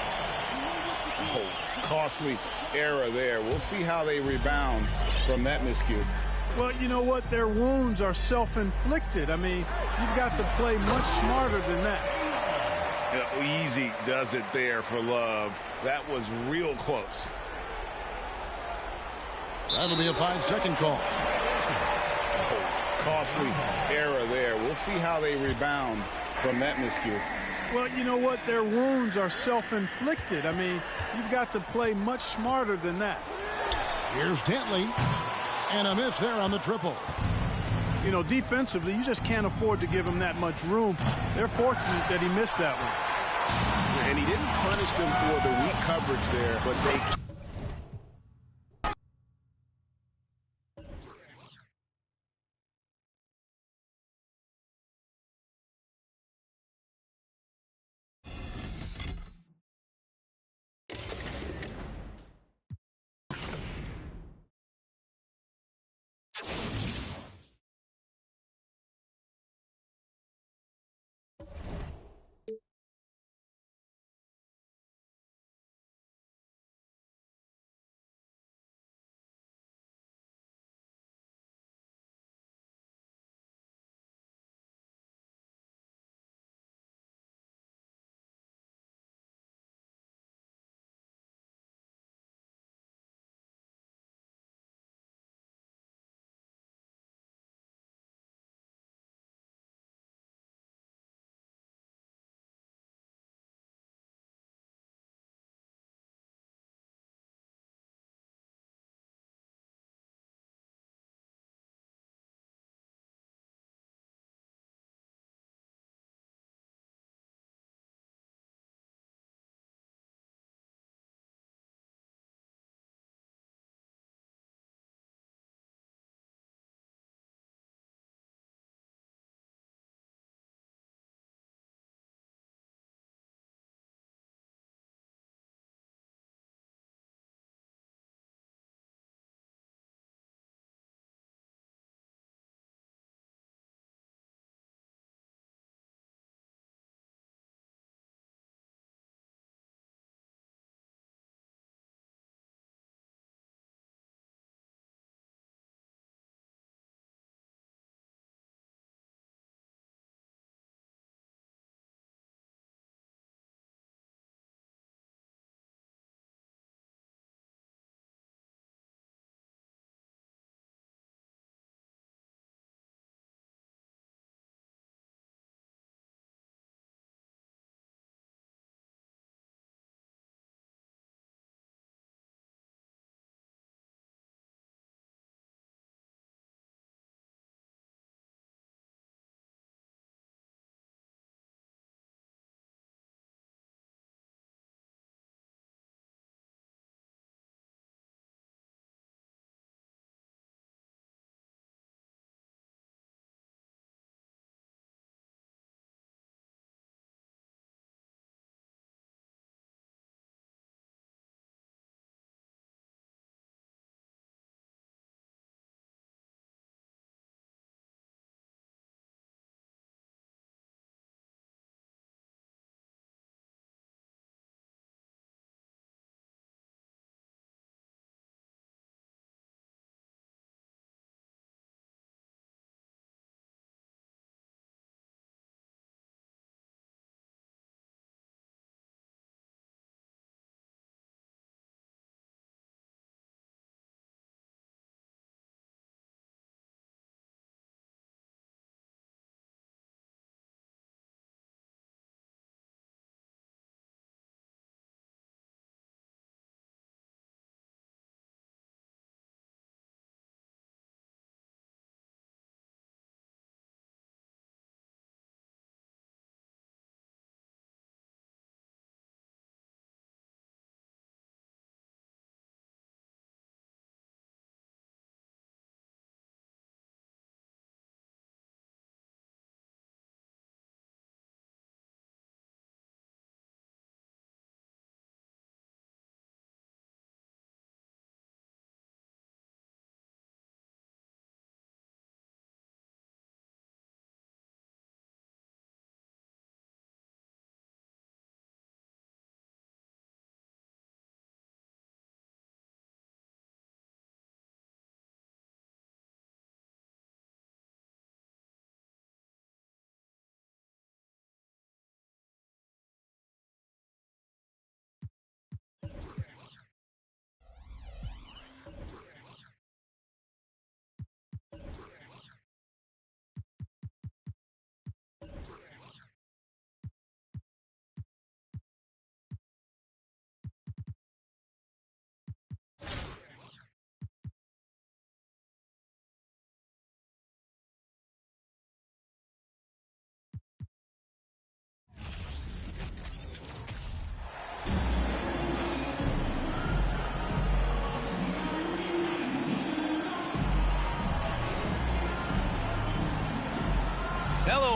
Oh, costly error there. We'll see how they rebound from that miscue. Well, you know what? Their wounds are self-inflicted. I mean, you've got to play much smarter than that. Easy does it there for Love. That was real close. That'll be a 5-second call. Oh, costly error there. We'll see how they rebound from that miscue. Well, you know what? Their wounds are self-inflicted. I mean, you've got to play much smarter than that. Here's Dantley. And a miss there on the triple. You know, defensively, you just can't afford to give him that much room. They're fortunate that he missed that one. And he didn't punish them for the weak coverage there, but they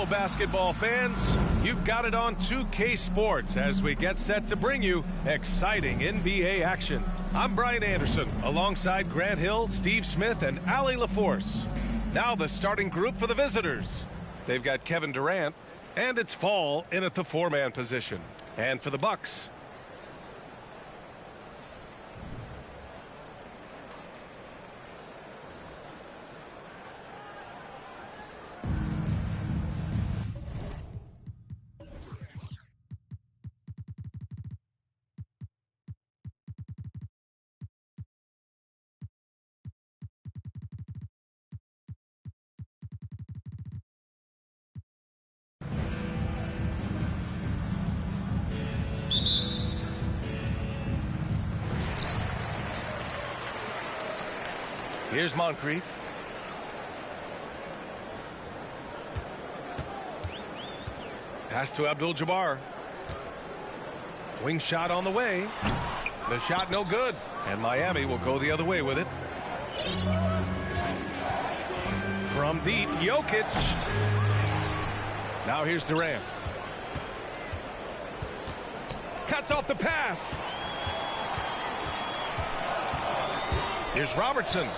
basketball fans. You've got it on 2K Sports as we get set to bring you exciting NBA action. I'm Brian Anderson alongside Grant Hill, Steve Smith, and Allie LaForce. Now the starting group for the visitors. They've got Kevin Durant, and it's Fall in at the four-man position. And for the Bucks, here's Moncrief. Pass to Abdul-Jabbar. Wing shot on the way. The shot no good. And Miami will go the other way with it. From deep, Jokic. Now here's Durant. Cuts off the pass. Here's Robertson.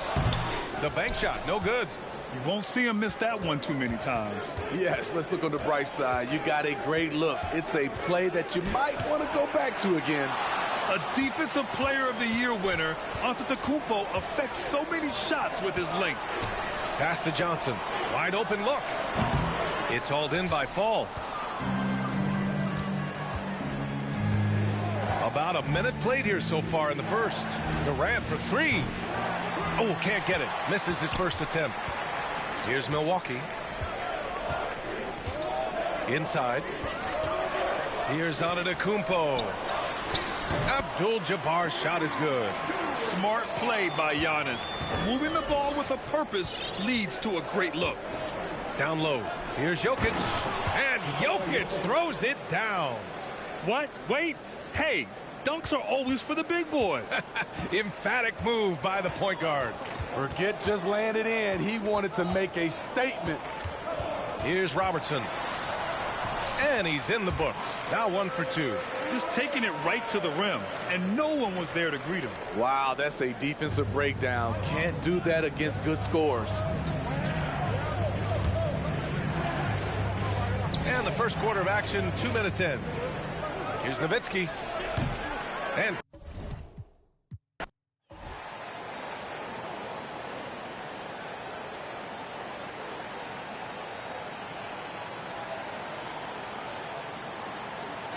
The bank shot, no good. You won't see him miss that one too many times. Yes, let's look on the bright side. You got a great look. It's a play that you might want to go back to again. A Defensive Player of the Year winner, Antetokounmpo affects so many shots with his length. Pass to Johnson. Wide open look. It's hauled in by Fall. About a minute played here so far in the first. Durant for three. Oh, can't get it. Misses his first attempt. Here's Milwaukee. Inside. Here's Antetokounmpo. Abdul-Jabbar's shot is good. Smart play by Giannis. Moving the ball with a purpose leads to a great look. Down low. Here's Jokic. And Jokic throws it down. What? Wait. Hey, dunks are always for the big boys. Emphatic move by the point guard. Forget just laying it in. He wanted to make a statement. Here's Robertson. And he's in the books. Now 1 for 2. Just taking it right to the rim, and no one was there to greet him. Wow, that's a defensive breakdown. Can't do that against good scores. And the first quarter of action, 2 minutes in. Here's Nowitzki. And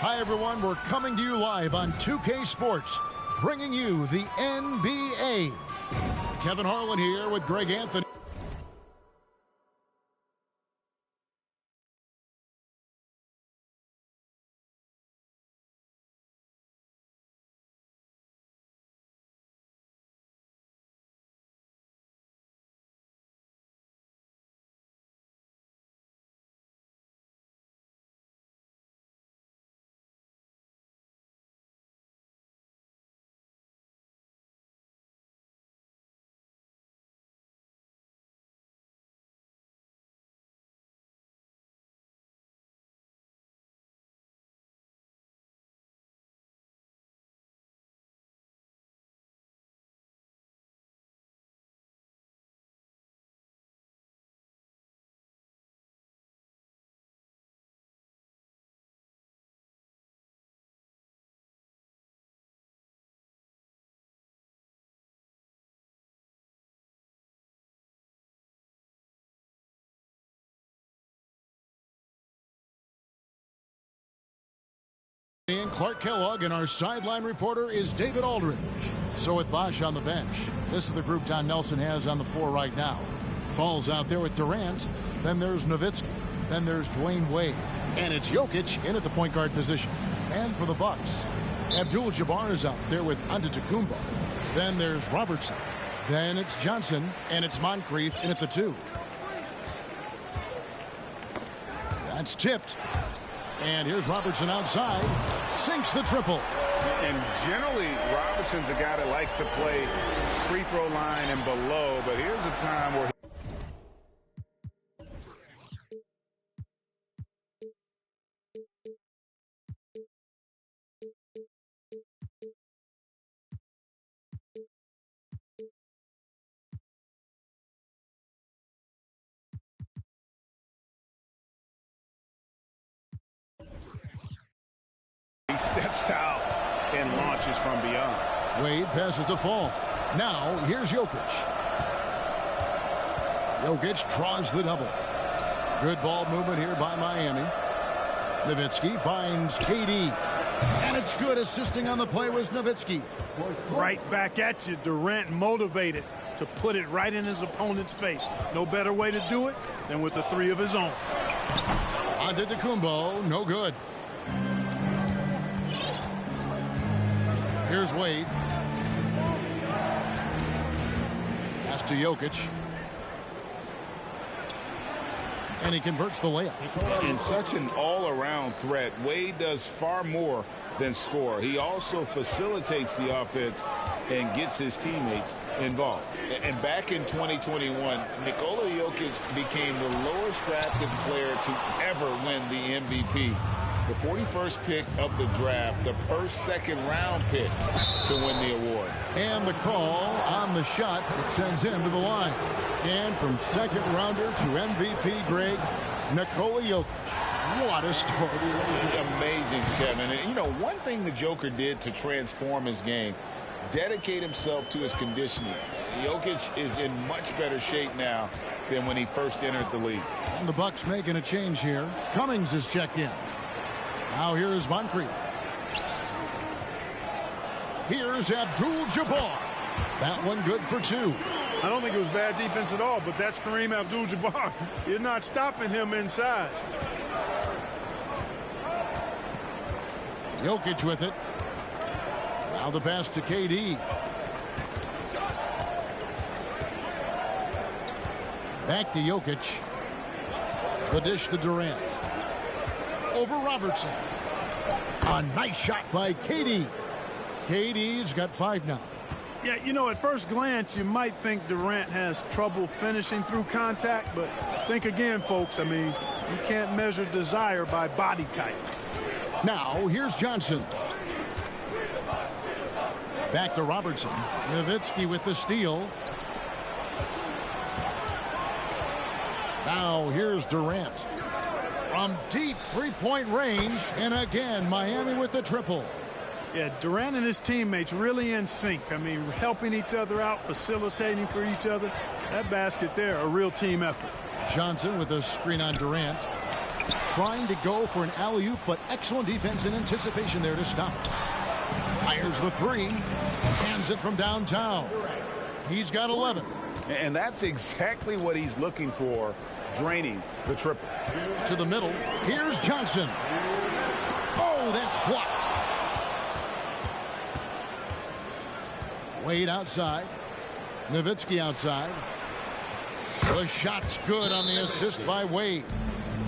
Hi, everyone. We're coming to you live on 2K Sports, bringing you the NBA. Kevin Harlan here with Greg Anthony. And Clark Kellogg, and our sideline reporter is David Aldridge. So with Bosch on the bench, this is the group Don Nelson has on the floor right now. Fall's out there with Durant. Then there's Nowitzki. Then there's Dwayne Wade. And it's Jokic in at the point guard position. And for the Bucks, Abdul-Jabbar is out there with Antetokounmpo. Then there's Robertson. Then it's Johnson. And it's Moncrief in at the 2. That's tipped. And here's Robertson outside. Sinks the triple. And generally, Robertson's a guy that likes to play free throw line and below. But here's a time where He steps out and launches from beyond. Wade passes to Fall. Now here's Jokic. Jokic draws the double. Good ball movement here by Miami. Nowitzki finds KD. And it's good. Assisting on the play was Nowitzki. Right back at you. Durant motivated to put it right in his opponent's face. No better way to do it than with the three of his own. Antetokounmpo, no good. Here's Wade. Pass to Jokic. And he converts the layup. In such an all-around threat, Wade does far more than score. He also facilitates the offense and gets his teammates involved. And back in 2021, Nikola Jokic became the lowest drafted player to ever win the MVP. The 41st pick of the draft, the first second-round pick to win the award. And the call on the shot that sends him to the line. And from second-rounder to MVP, Greg, Nikola Jokic. What a story. Amazing, Kevin. And, you know, one thing the Joker did to transform his game, dedicate himself to his conditioning. Jokic is in much better shape now than when he first entered the league. And the Bucks making a change here. Cummings is checked in. Now here's Moncrief. Here's Abdul-Jabbar. That one good for two. I don't think it was bad defense at all, but that's Kareem Abdul-Jabbar. You're not stopping him inside. Jokic with it. Now the pass to KD. Back to Jokic. The dish to Durant. Over Robertson. A nice shot by KD. KD's got 5 now. Yeah, you know, at first glance, you might think Durant has trouble finishing through contact, but think again, folks. I mean, you can't measure desire by body type. Now, here's Johnson. Back to Robertson. Nowitzki with the steal. Now, here's Durant. From deep three-point range, and again, Miami with the triple. Yeah, Durant and his teammates really in sync. I mean, helping each other out, facilitating for each other. That basket there, a real team effort. Johnson with a screen on Durant. Trying to go for an alley-oop, but excellent defense and anticipation there to stop. Fires the three. Hands it from downtown. He's got 11. And that's exactly what he's looking for, draining the triple. To the middle. Here's Johnson. Oh, that's blocked. Wade outside. Nowitzki outside. The shot's good on the assist by Wade.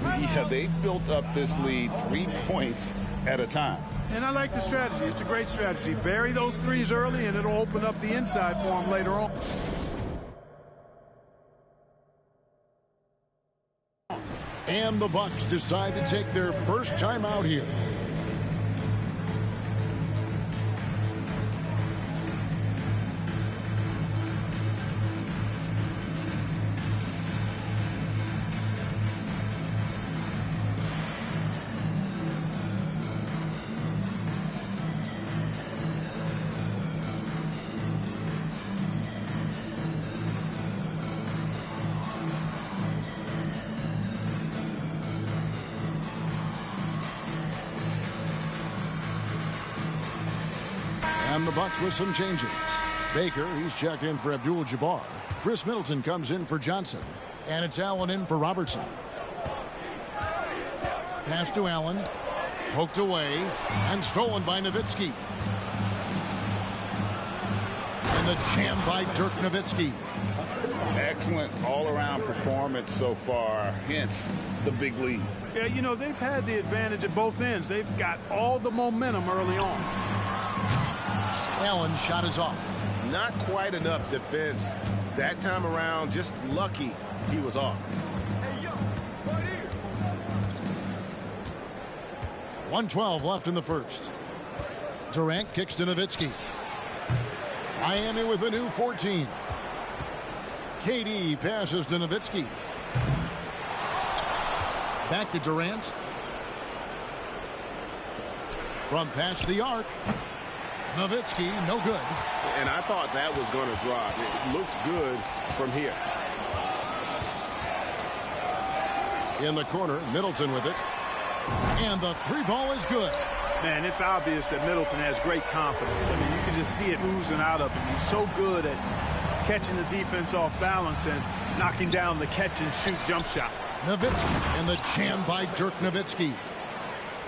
Yeah, they built up this lead 3 points at a time. And I like the strategy. It's a great strategy. Bury those threes early, and it'll open up the inside for them later on. And the Bucks decide to take their first time out here. And the Bucks with some changes. Baker, he's checked in for Abdul-Jabbar. Chris Middleton comes in for Johnson. And it's Allen in for Robertson. Pass to Allen. Poked away. And stolen by Nowitzki. And the jam by Dirk Nowitzki. Excellent all-around performance so far, hence the big lead. Yeah, you know, they've had the advantage at both ends. They've got all the momentum early on. Allen's shot is off. Not quite enough defense that time around. Just lucky he was off. 1:12 left in the first. Durant kicks to Nowitzki. Miami with a new 14. KD passes to Nowitzki. Back to Durant. From past the arc. Nowitzki, no good. And I thought that was going to drop. It looked good from here. In the corner, Middleton with it. And the three ball is good. Man, it's obvious that Middleton has great confidence. I mean, you can just see it oozing out of him. He's so good at catching the defense off balance and knocking down the catch-and-shoot jump shot. Nowitzki and the jam by Dirk Nowitzki.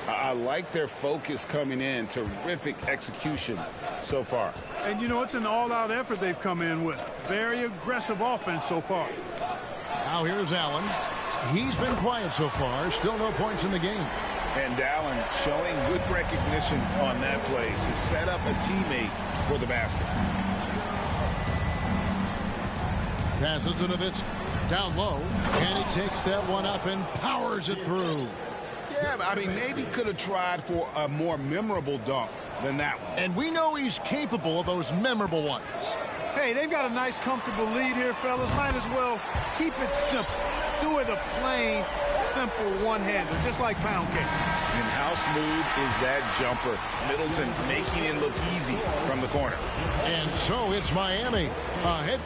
I like their focus coming in. Terrific execution so far. And, you know, it's an all-out effort they've come in with. Very aggressive offense so far. Now here's Allen. He's been quiet so far. Still no points in the game. And Allen showing good recognition on that play to set up a teammate for the basket. Passes to Nowitzki. Down low. And he takes that one up and powers it through. Yeah, but I mean, maybe could have tried for a more memorable dunk than that one. And we know he's capable of those memorable ones. Hey, they've got a nice, comfortable lead here, fellas. Might as well keep it simple. Do it a plain, simple one-hander, just like pound cake. And how smooth is that jumper? Middleton making it look easy from the corner. And so it's Miami ahead.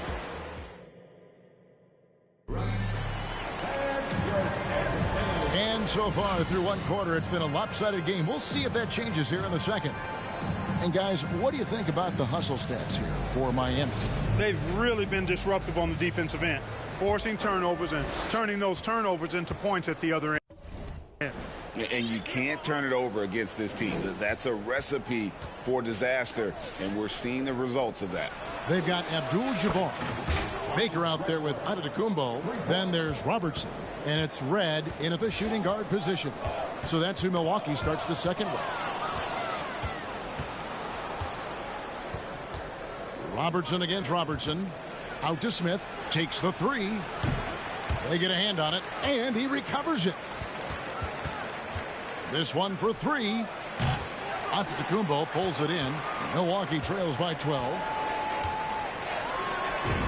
And so far through one quarter, it's been a lopsided game. We'll see if that changes here in the second. And guys, what do you think about the hustle stats here for Miami? They've really been disruptive on the defensive end, forcing turnovers and turning those turnovers into points at the other end. And you can't turn it over against this team. That's a recipe for disaster, and we're seeing the results of that. They've got Abdul-Jabbar. Baker out there with Antetokounmpo. Then there's Robertson. And it's Red in at the shooting guard position. So that's who Milwaukee starts the second with. Robertson against Robertson. Out to Smith. Takes the three. They get a hand on it. And he recovers it. This one for three. Antetokounmpo pulls it in. Milwaukee trails by 12.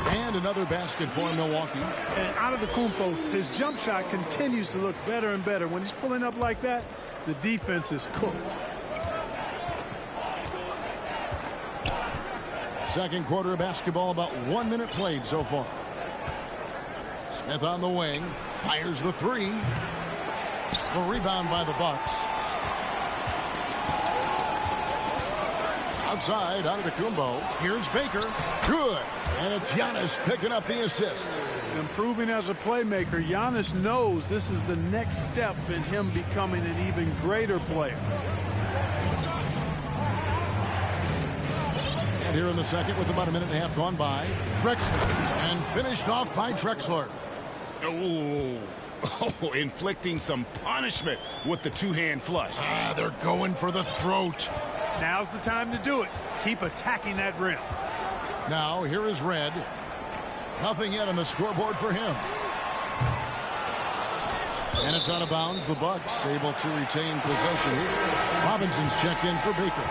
And another basket for Milwaukee. And Antetokounmpo, his jump shot continues to look better and better. When he's pulling up like that, the defense is cooked. Second quarter of basketball, about 1 minute played so far. Smith on the wing, fires the three. A rebound by the Bucks. Outside, Antetokounmpo. Here's Baker. Good. And it's Giannis picking up the assist. Improving as a playmaker, Giannis knows this is the next step in him becoming an even greater player. And here in the second, with about a minute and a half gone by, Drexler. And finished off by Drexler. Oh, inflicting some punishment with the two-hand flush. They're going for the throat. Now's the time to do it. Keep attacking that rim. Now, here is Red. Nothing yet on the scoreboard for him. And it's out of bounds. The Bucks able to retain possession here. Robinson's checked in for Baker.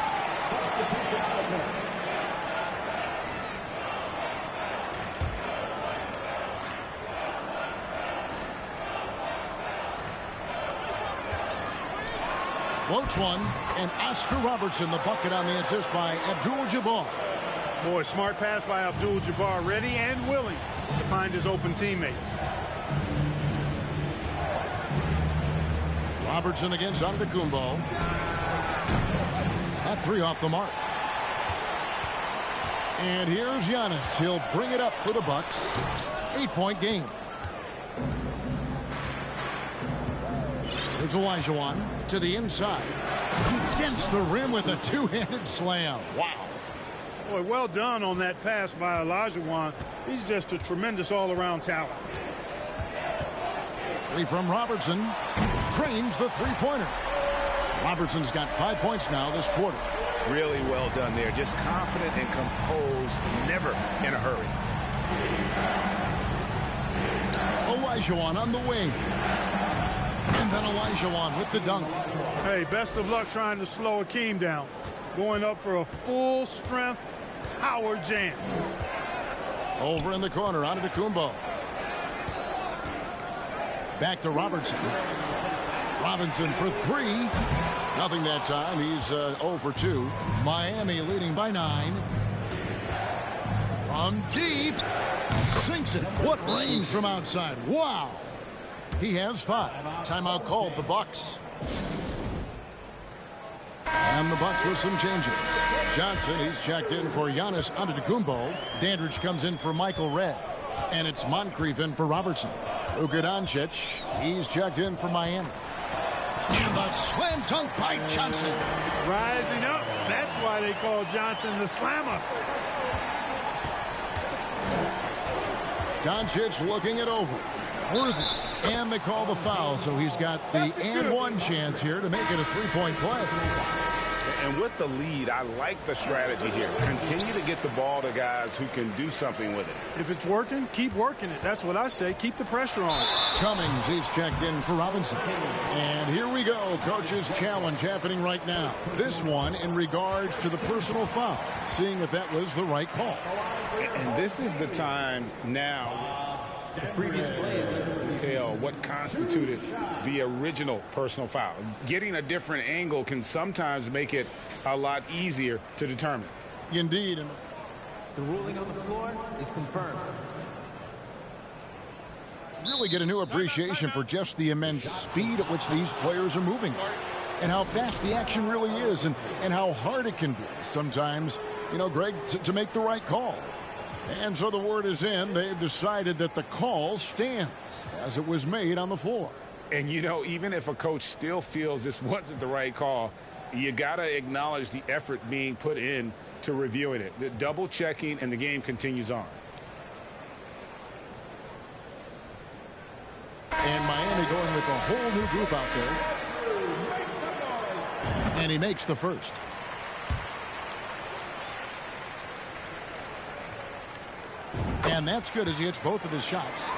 Floats one, and Oscar Robertson, the bucket on the assist by Abdul-Jabbar. Boy, smart pass by Abdul-Jabbar, ready and willing to find his open teammates. Robertson against Antetokounmpo. That three off the mark. And here's Giannis. He'll bring it up for the Bucks. 8-point game. There's Olajuwon to the inside. He dents the rim with a two-handed slam. Wow. Boy, well done on that pass by Olajuwon. He's just a tremendous all-around talent. Three from Robertson. Drains the three-pointer. Robertson's got 5 points now this quarter. Really well done there. Just confident and composed. Never in a hurry. Olajuwon on the wing. And then Olajuwon with the dunk. Hey, best of luck trying to slow Akeem down. Going up for a full-strength power jam. Over in the corner, Antetokounmpo. Back to Robertson. Robinson for three. Nothing that time. He's 0 for 2. Miami leading by 9. From deep. Sinks it. What range from outside. Wow. He has 5. Timeout called, the Bucks. And the Bucks with some changes. Johnson, he's checked in for Giannis Antetokounmpo. Dandridge comes in for Michael Redd. And it's Moncrief in for Robertson. Luka Doncic, he's checked in for Miami. And the slam dunk by Johnson. Rising up. That's why they call Johnson the slammer. Doncic looking it over. Worthy. And they call the foul, so he's got the and one chance here to make it a three-point play. And with the lead, I like the strategy here. Continue to get the ball to guys who can do something with it. If it's working, keep working it. That's what I say. Keep the pressure on. Cummings, he's checked in for Robinson. And here we go. Coach's challenge happening right now. This one in regards to the personal foul. Seeing if that was the right call. And this is the time now. The previous plays tell what constituted the original personal foul. Getting a different angle can sometimes make it a lot easier to determine. Indeed. The ruling on the floor is confirmed. Really get a new appreciation for just the immense speed at which these players are moving. And how fast the action really is. And how hard it can be sometimes, you know, Greg, to make the right call. And so the word is in. They've decided that the call stands as it was made on the floor. And, you know, even if a coach still feels this wasn't the right call, you got to acknowledge the effort being put in to reviewing it. The double checking, and the game continues on. And Miami going with a whole new group out there. And he makes the first. And that's good as he hits both of his shots.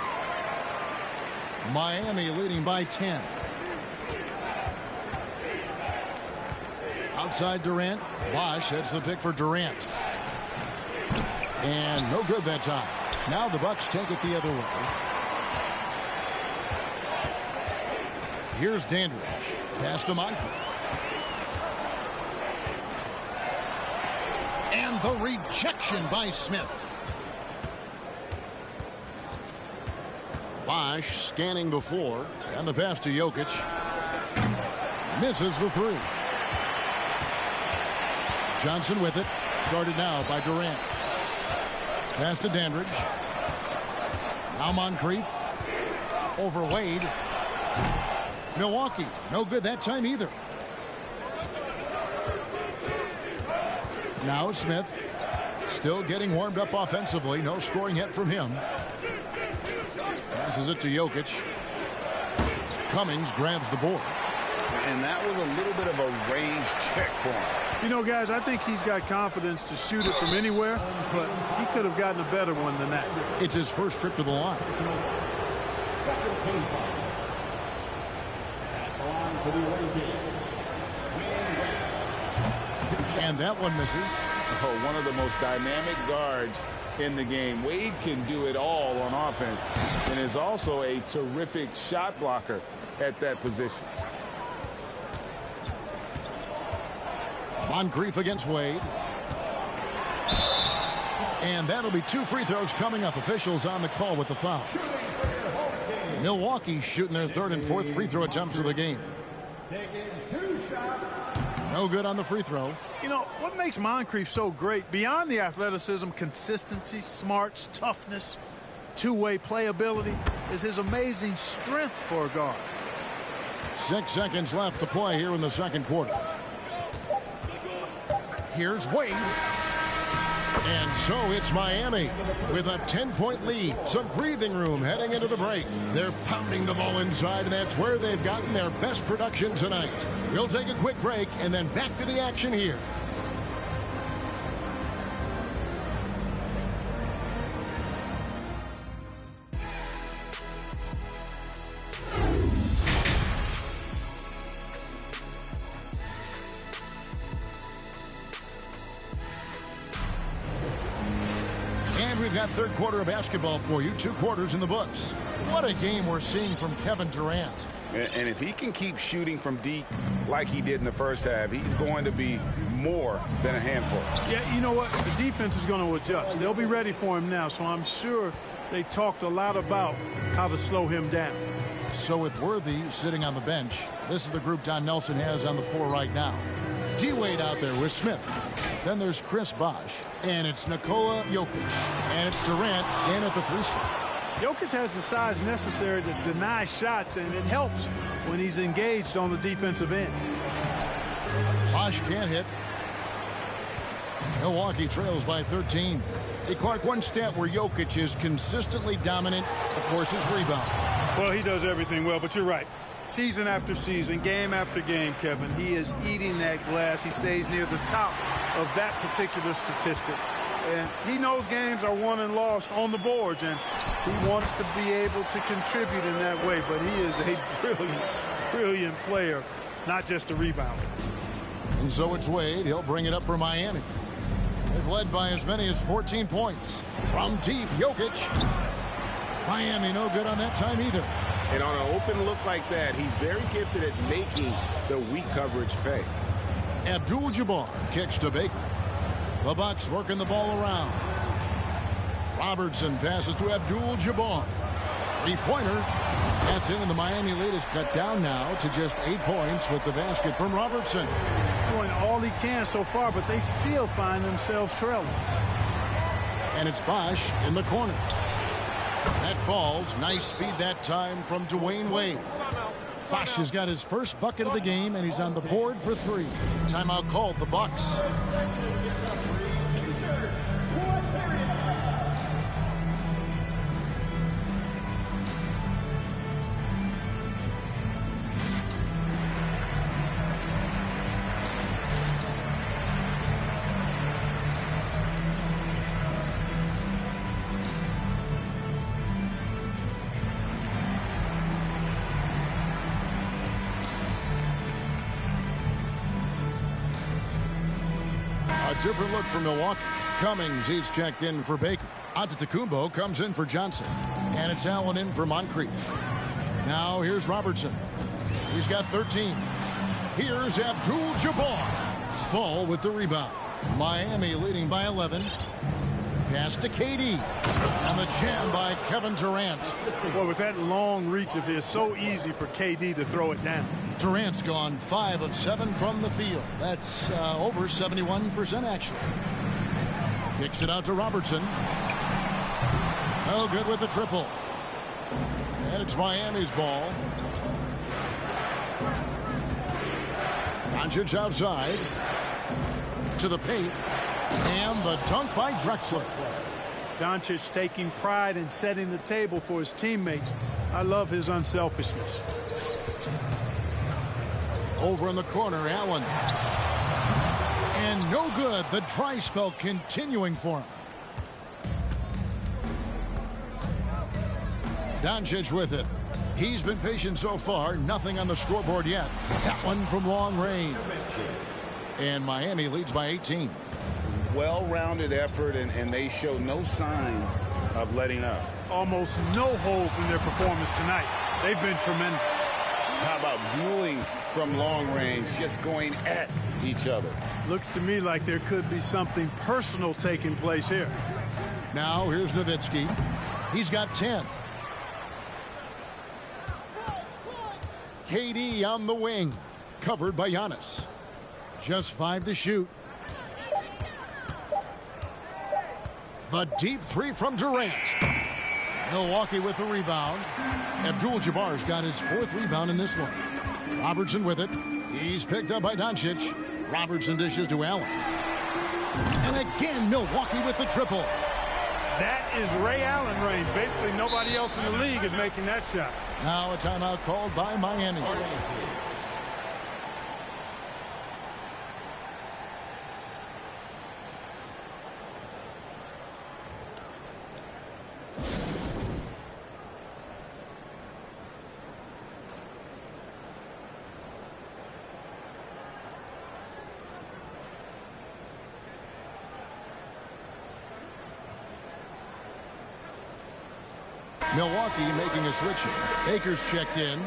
Miami leading by 10. Outside Durant. Bosch, that's the pick for Durant. And no good that time. Now the Bucks take it the other way. Here's Dandridge. Pass to Moncrief. And the rejection by Smith. Bosch scanning the floor, and the pass to Jokic. Misses the three. Johnson with it. Guarded now by Durant. Pass to Dandridge. Now Moncrief. Over Wade. Milwaukee. No good that time either. Now Smith. Still getting warmed up offensively. No scoring yet from him. Passes it to Jokic. Cummings grabs the board. And that was a little bit of a range check for him. You know, guys, I think he's got confidence to shoot it from anywhere, but he could have gotten a better one than that. It's his first trip to the line. Second team foul. At the line for the away team. And that one misses. Oh, one of the most dynamic guards in the game. Wade can do it all on offense and is also a terrific shot blocker at that position. Moncrief against Wade. And that'll be 2 free throws coming up. Officials on the call with the foul. Milwaukee shooting their 3rd and 4th free throw attempts of the game. Taking 2 shots. No good on the free throw. You know, what makes Moncrief so great, beyond the athleticism, consistency, smarts, toughness, two-way playability, is his amazing strength for a guard. 6 seconds left to play here in the second quarter. Here's Wade. And so it's Miami with a 10-point lead. Some breathing room heading into the break. They're pounding the ball inside, and that's where they've gotten their best production tonight. We'll take a quick break and then back to the action here. We've got third quarter of basketball for you. 2 quarters in the books. What a game we're seeing from Kevin Durant. And if he can keep shooting from deep like he did in the first half, he's going to be more than a handful. Yeah, you know what? The defense is going to adjust. They'll be ready for him now, so I'm sure they talked a lot about how to slow him down. So with Worthy sitting on the bench, this is the group Don Nelson has on the floor right now. D-Wade out there with Smith. Then there's Chris Bosh. And it's Nikola Jokic. And it's Durant in at the 3 spot. Jokic has the size necessary to deny shots, and it helps when he's engaged on the defensive end. Bosh can't hit. Milwaukee trails by 13. Hey, Clark, one stat where Jokic is consistently dominant, of course, is rebound. Well, he does everything well, but you're right. Season after season, game after game, Kevin, he is eating that glass. He stays near the top of that particular statistic. And he knows games are won and lost on the boards, and he wants to be able to contribute in that way. But he is a brilliant, brilliant player, not just a rebounder. And so it's Wade. He'll bring it up for Miami. They've led by as many as 14 points. From deep, Jokic. Miami no good on that time either. And on an open look like that, he's very gifted at making the weak coverage pay. Abdul-Jabbar kicks to Baker. The Bucks working the ball around. Robertson passes to Abdul-Jabbar. Three-pointer. That's in, and the Miami lead is cut down now to just 8 points with the basket from Robertson. Doing all he can so far, but they still find themselves trailing. And it's Bosh in the corner. That falls. Nice feed that time from Dwayne Wade. Bosh has got his first bucket of the game, and he's on the board for 3. Timeout called, the Bucks. Different look for Milwaukee. Cummings, he's checked in for Baker. Antetokounmpo comes in for Johnson. And it's Allen in for Moncrief. Now here's Robertson. He's got 13. Here's Abdul-Jabbar. Fall with the rebound. Miami leading by 11. Pass to KD. And the jam by Kevin Durant. Well, with that long reach of his, so easy for KD to throw it down. Durant's gone 5 of 7 from the field. That's over 71% actually. Kicks it out to Robertson. No good with the triple. And it's Miami's ball. Doncic outside. To the paint. And the dunk by Drexler. Doncic taking pride in setting the table for his teammates. I love his unselfishness. Over in the corner, Allen. And no good. The dry spell continuing for him. Doncic with it. He's been patient so far. Nothing on the scoreboard yet. That one from long range. And Miami leads by 18. Well-rounded effort, and they show no signs of letting up. Almost no holes in their performance tonight. They've been tremendous. How about dueling from long range, just going at each other? Looks to me like there could be something personal taking place here. Now here's Nowitzki. He's got 10. KD on the wing. Covered by Giannis. Just 5 to shoot. The deep 3 from Durant. Milwaukee with the rebound. Abdul-Jabbar's got his 4th rebound in this one. Robertson with it. He's picked up by Doncic. Robertson dishes to Allen. And again, Milwaukee with the triple. That is Ray Allen range. Basically, nobody else in the league is making that shot. Now a timeout called by Miami. Milwaukee making a switch. Baker's checked in.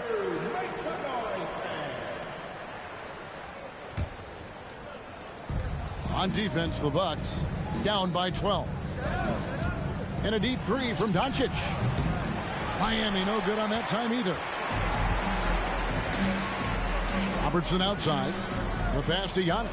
On defense, the Bucks down by 12. And a deep three from Doncic. Miami no good on that time either. Robertson outside. The pass to Giannis.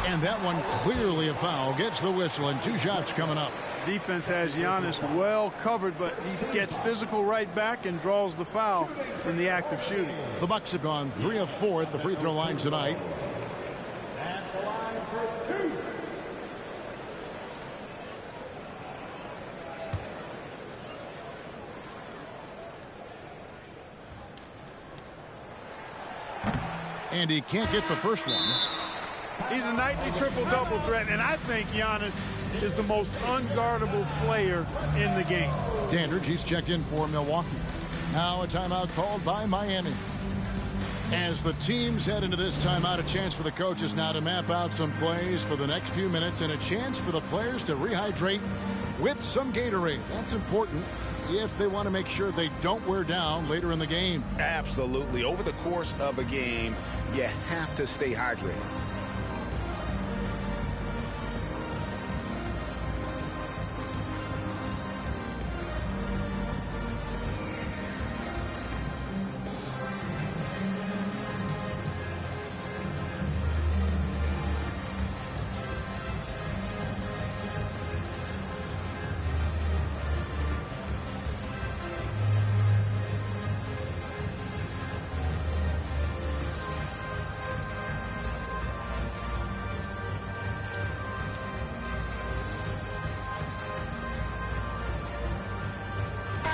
And that one clearly a foul. Gets the whistle and 2 shots coming up. Defense has Giannis well covered, but he gets physical right back and draws the foul in the act of shooting. The Bucks have gone 3 of 4 at the free throw line tonight. At the line for 2. And he can't get the first one. He's a nightly triple-double threat, and I think Giannis is the most unguardable player in the game. Dandridge, he's checked in for Milwaukee. Now a timeout called by Miami. As the teams head into this timeout, a chance for the coaches now to map out some plays for the next few minutes and a chance for the players to rehydrate with some Gatorade. That's important if they want to make sure they don't wear down later in the game. Absolutely. Over the course of a game, you have to stay hydrated.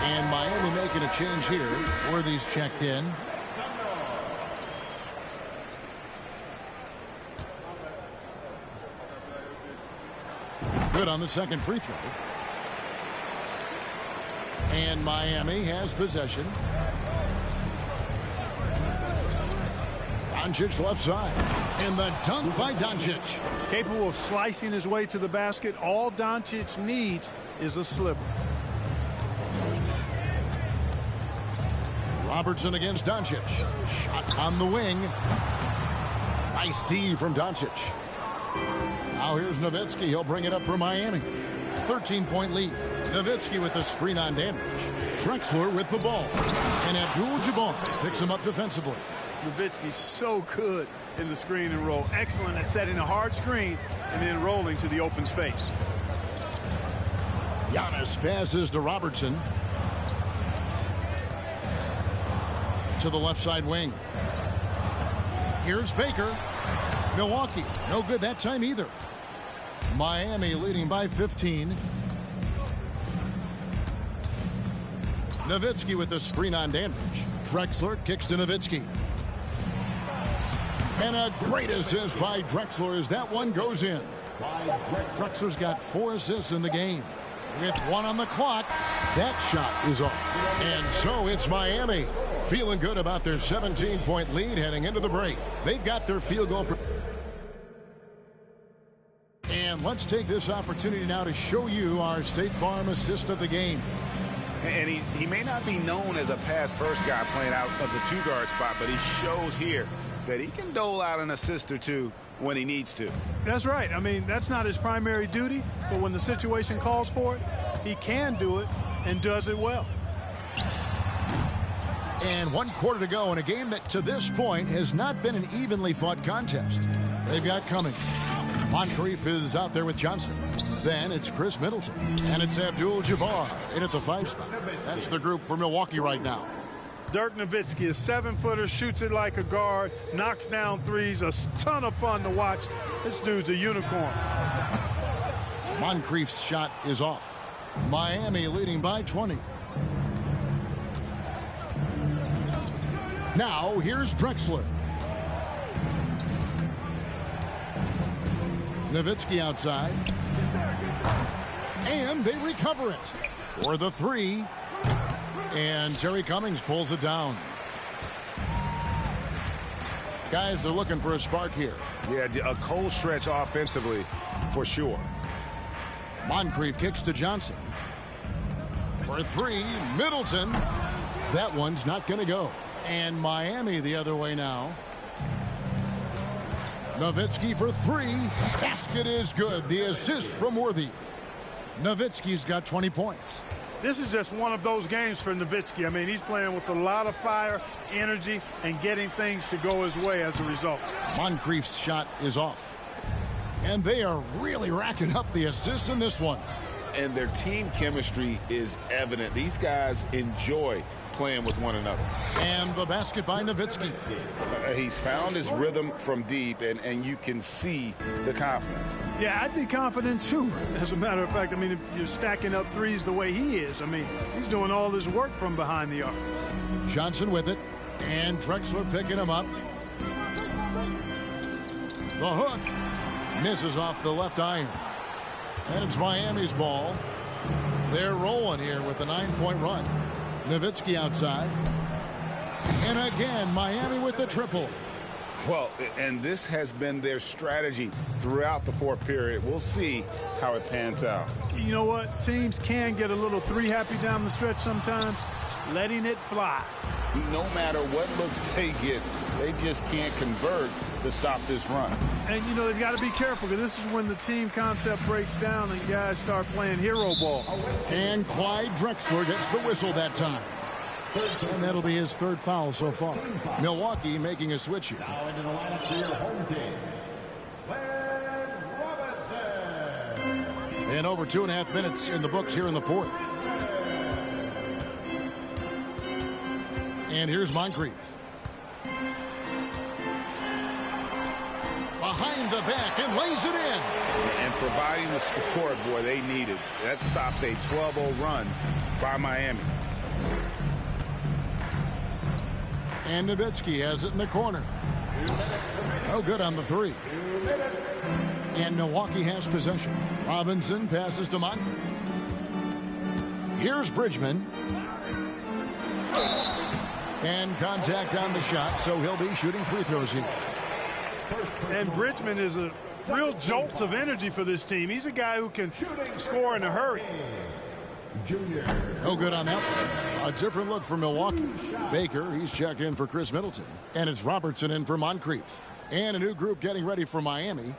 And Miami making a change here. Worthy's checked in. Good on the second free throw. And Miami has possession. Doncic left side. And the dunk by Doncic. Capable of slicing his way to the basket. All Doncic needs is a sliver. Robertson against Doncic. Shot on the wing. Nice D from Doncic. Now here's Nowitzki. He'll bring it up for Miami. 13-point lead. Nowitzki with the screen on Dandridge. Drexler with the ball. And Abdul-Jabbar picks him up defensively. Nowitzki's so good in the screen and roll. Excellent at setting a hard screen and then rolling to the open space. Giannis passes to Robertson. To the left side wing. Here's Baker. Milwaukee, no good that time either. Miami leading by 15. Nowitzki with the screen on Dandridge. Drexler kicks to Nowitzki. And a great assist by Drexler as that one goes in. Drexler's got 4 assists in the game. With 1 on the clock, that shot is off. And so it's Miami feeling good about their 17-point lead heading into the break. They've got their field goal. And let's take this opportunity now to show you our State Farm assist of the game. And he may not be known as a pass-first guy playing out of the 2-guard spot, but he shows here that he can dole out an assist or 2 when he needs to. That's right. I mean, that's not his primary duty, but when the situation calls for it, he can do it and does it well. And 1 quarter to go in a game that to this point has not been an evenly fought contest. They've got Cummings. Moncrief is out there with Johnson. Then it's Chris Middleton. And it's Abdul-Jabbar in at the 5 spot. That's the group for Milwaukee right now. Dirk Nowitzki, a 7-footer, shoots it like a guard, knocks down threes, a ton of fun to watch. This dude's a unicorn. Moncrief's shot is off. Miami leading by 20. Now here's Drexler. Nowitzki outside. And they recover it for the 3. And Terry Cummings pulls it down. Guys are looking for a spark here. Yeah, a cold stretch offensively for sure. Moncrief kicks to Johnson. For 3, Middleton. That one's not going to go. And Miami the other way now. Nowitzki for three. Basket is good. The assist from Worthy. Nowitzki's got 20 points. This is just one of those games for Nowitzki. I mean, he's playing with a lot of fire, energy, and getting things to go his way as a result. Moncrief's shot is off. And they are really racking up the assists in this one. And their team chemistry is evident. These guys enjoy playing with one another. And the basket by Nowitzki. He's found his rhythm from deep, and you can see the confidence. Yeah, I'd be confident too. As a matter of fact, I mean, if you're stacking up threes the way he is, I mean, he's doing all this work from behind the arc. Johnson with it, and Drexler picking him up. The hook misses off the left iron. And it's Miami's ball. They're rolling here with a 9-point run. Nowitzki outside. And again, Miami with the triple. Well, and this has been their strategy throughout the fourth period. We'll see how it pans out. You know what? Teams can get a little three-happy down the stretch sometimes. Letting it fly. No matter what looks they get, they just can't convert to stop this run. And, you know, they've got to be careful because this is when the team concept breaks down and guys start playing hero ball. And Clyde Drexler gets the whistle that time. And that'll be his third foul so far. Milwaukee making a switch here. Now into the lineup for your home team, Robinson. And over 2.5 minutes in the books here in the fourth. And here's Moncrief. Behind the back and lays it in. And providing the support, boy, they needed. That stops a 12-0 run by Miami. And Nowitzki has it in the corner. No good on the three. And Milwaukee has possession. Robinson passes to Moncrief. Here's Bridgman. And contact on the shot, so he'll be shooting free throws here. And Bridgman is a real jolt of energy for this team. He's a guy who can score in a hurry. No good on that one. A different look for Milwaukee. Baker, he's checked in for Chris Middleton. And it's Robertson in for Moncrief. And a new group getting ready for Miami.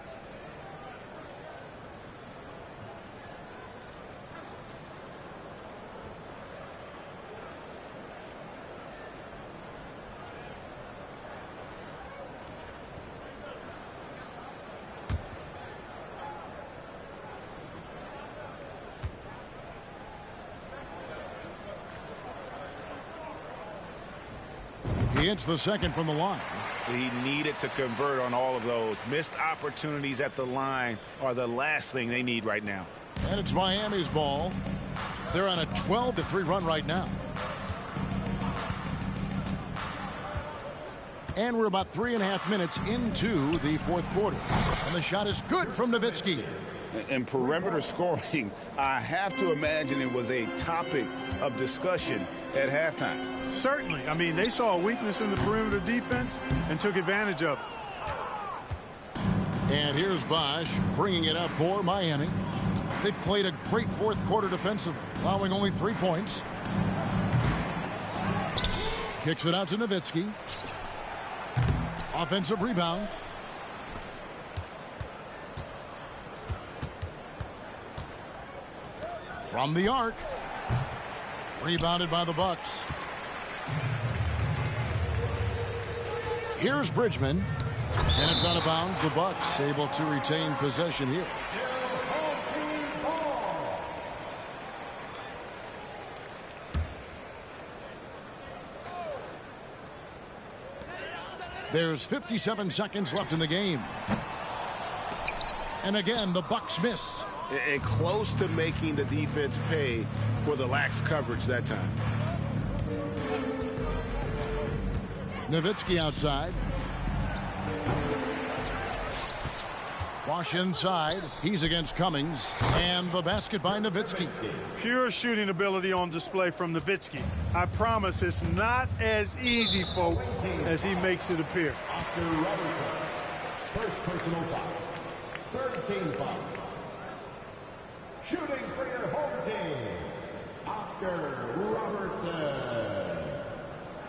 He hits the second from the line. He needed to convert on all of those. Missed opportunities at the line are the last thing they need right now. And it's Miami's ball. They're on a 12-3 run right now. And we're about 3.5 minutes into the fourth quarter. And the shot is good from Nowitzki. And perimeter scoring, I have to imagine it was a topic of discussion at halftime. Certainly. I mean, they saw a weakness in the perimeter defense and took advantage of it. And here's Bosch bringing it up for Miami. They played a great fourth quarter defensively, allowing only 3 points. Kicks it out to Nowitzki. Offensive rebound. From the arc. Rebounded by the Bucks. Here's Bridgman. And it's out of bounds. The Bucks able to retain possession here. There's 57 seconds left in the game. And again, the Bucks miss. And close to making the defense pay for the lax coverage that time. Nowitzki outside. Wash inside. He's against Cummings. And the basket by Nowitzki. Pure shooting ability on display from Nowitzki. I promise it's not as easy, folks, as he makes it appear. Oscar Robertson. First personal foul. 13 foul. Shooting for your home team, Oscar Robertson.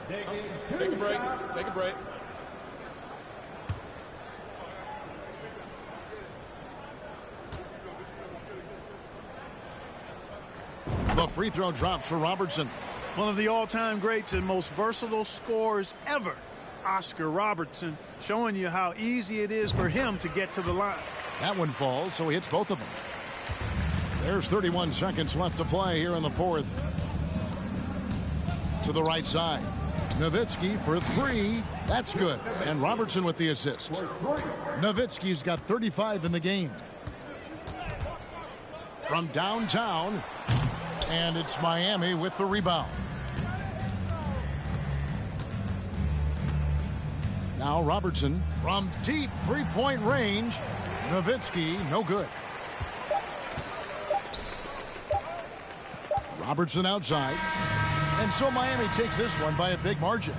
Taking two Take a break. shots. Take a break. the free throw drops for Robertson. One of the all-time greats and most versatile scorers ever, Oscar Robertson, showing you how easy it is for him to get to the line. That one falls, so he hits both of them. There's 31 seconds left to play here in the fourth. To the right side. Nowitzki for three. That's good. And Robertson with the assist. Nowitzki's got 35 in the game. From downtown. And it's Miami with the rebound. Now Robertson from deep three-point range. Nowitzki, no good. Robertson outside. And so Miami takes this one by a big margin.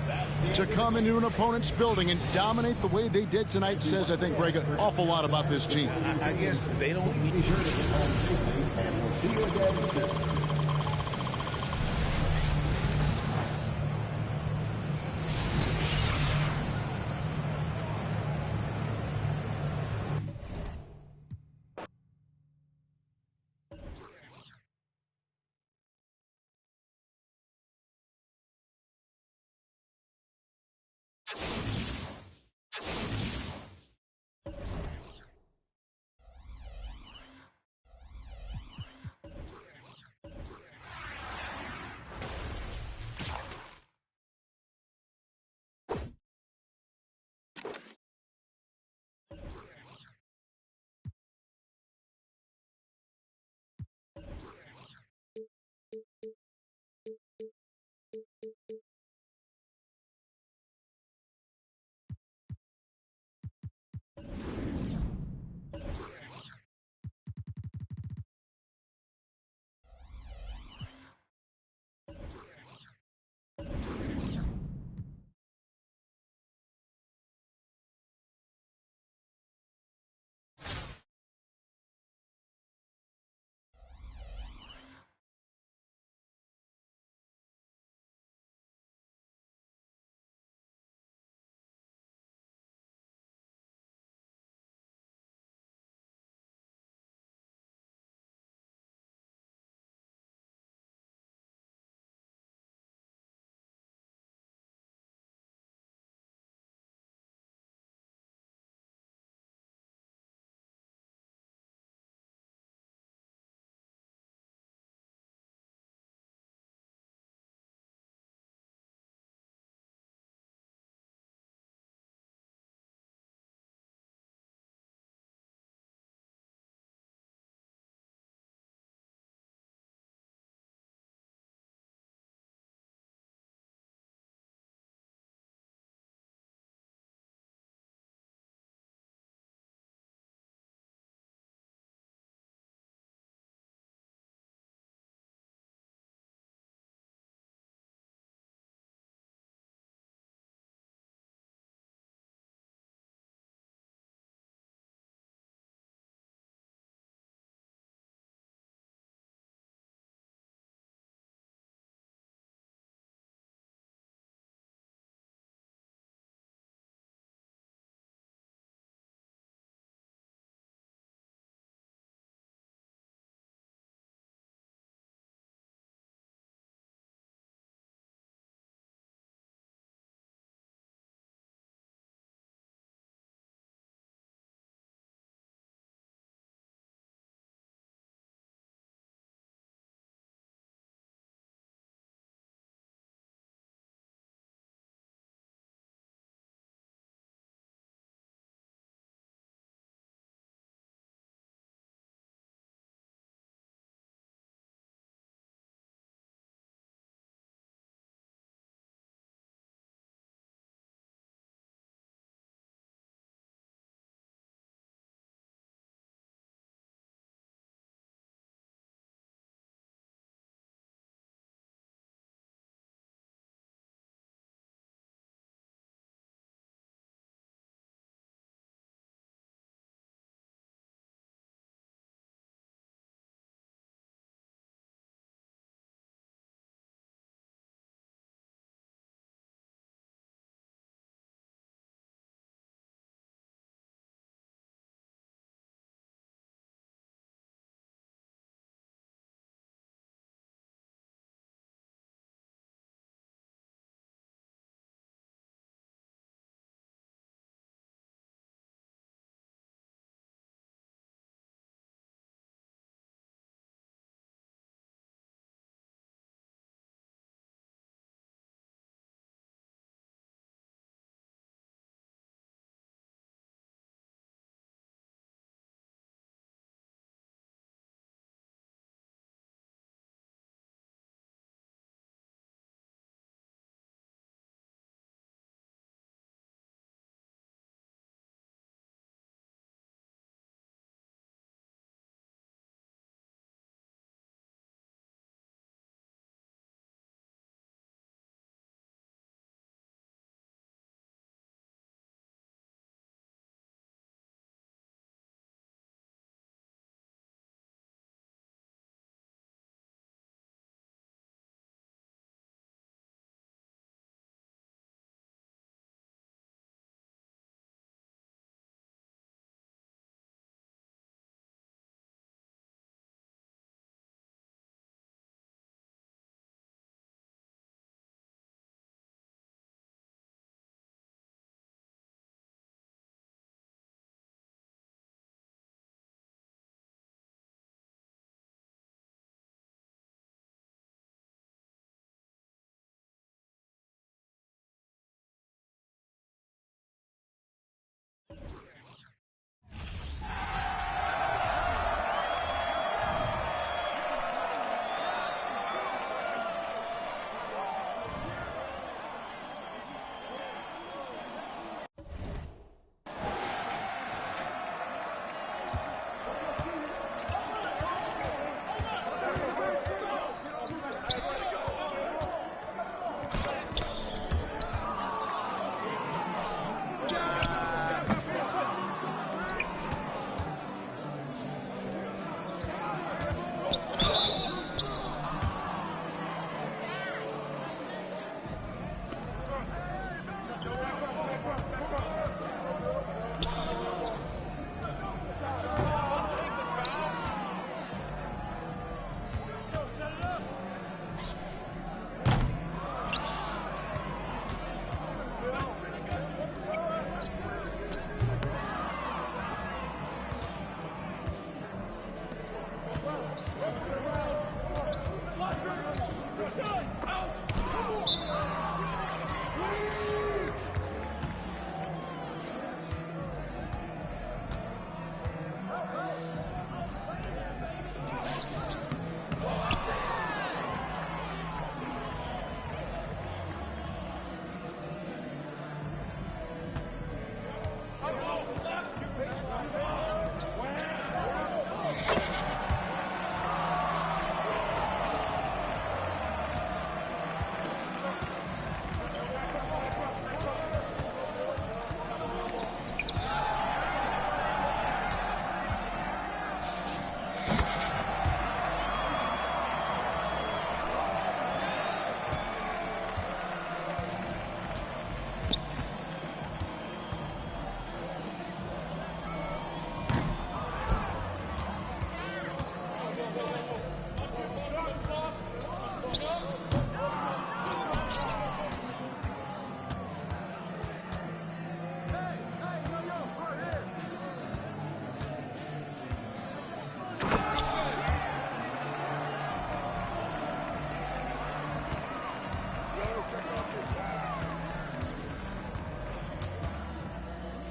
To come into an opponent's building and dominate the way they did tonight says, I think, Greg, an awful lot about this team. I guess they don't need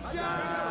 I got it.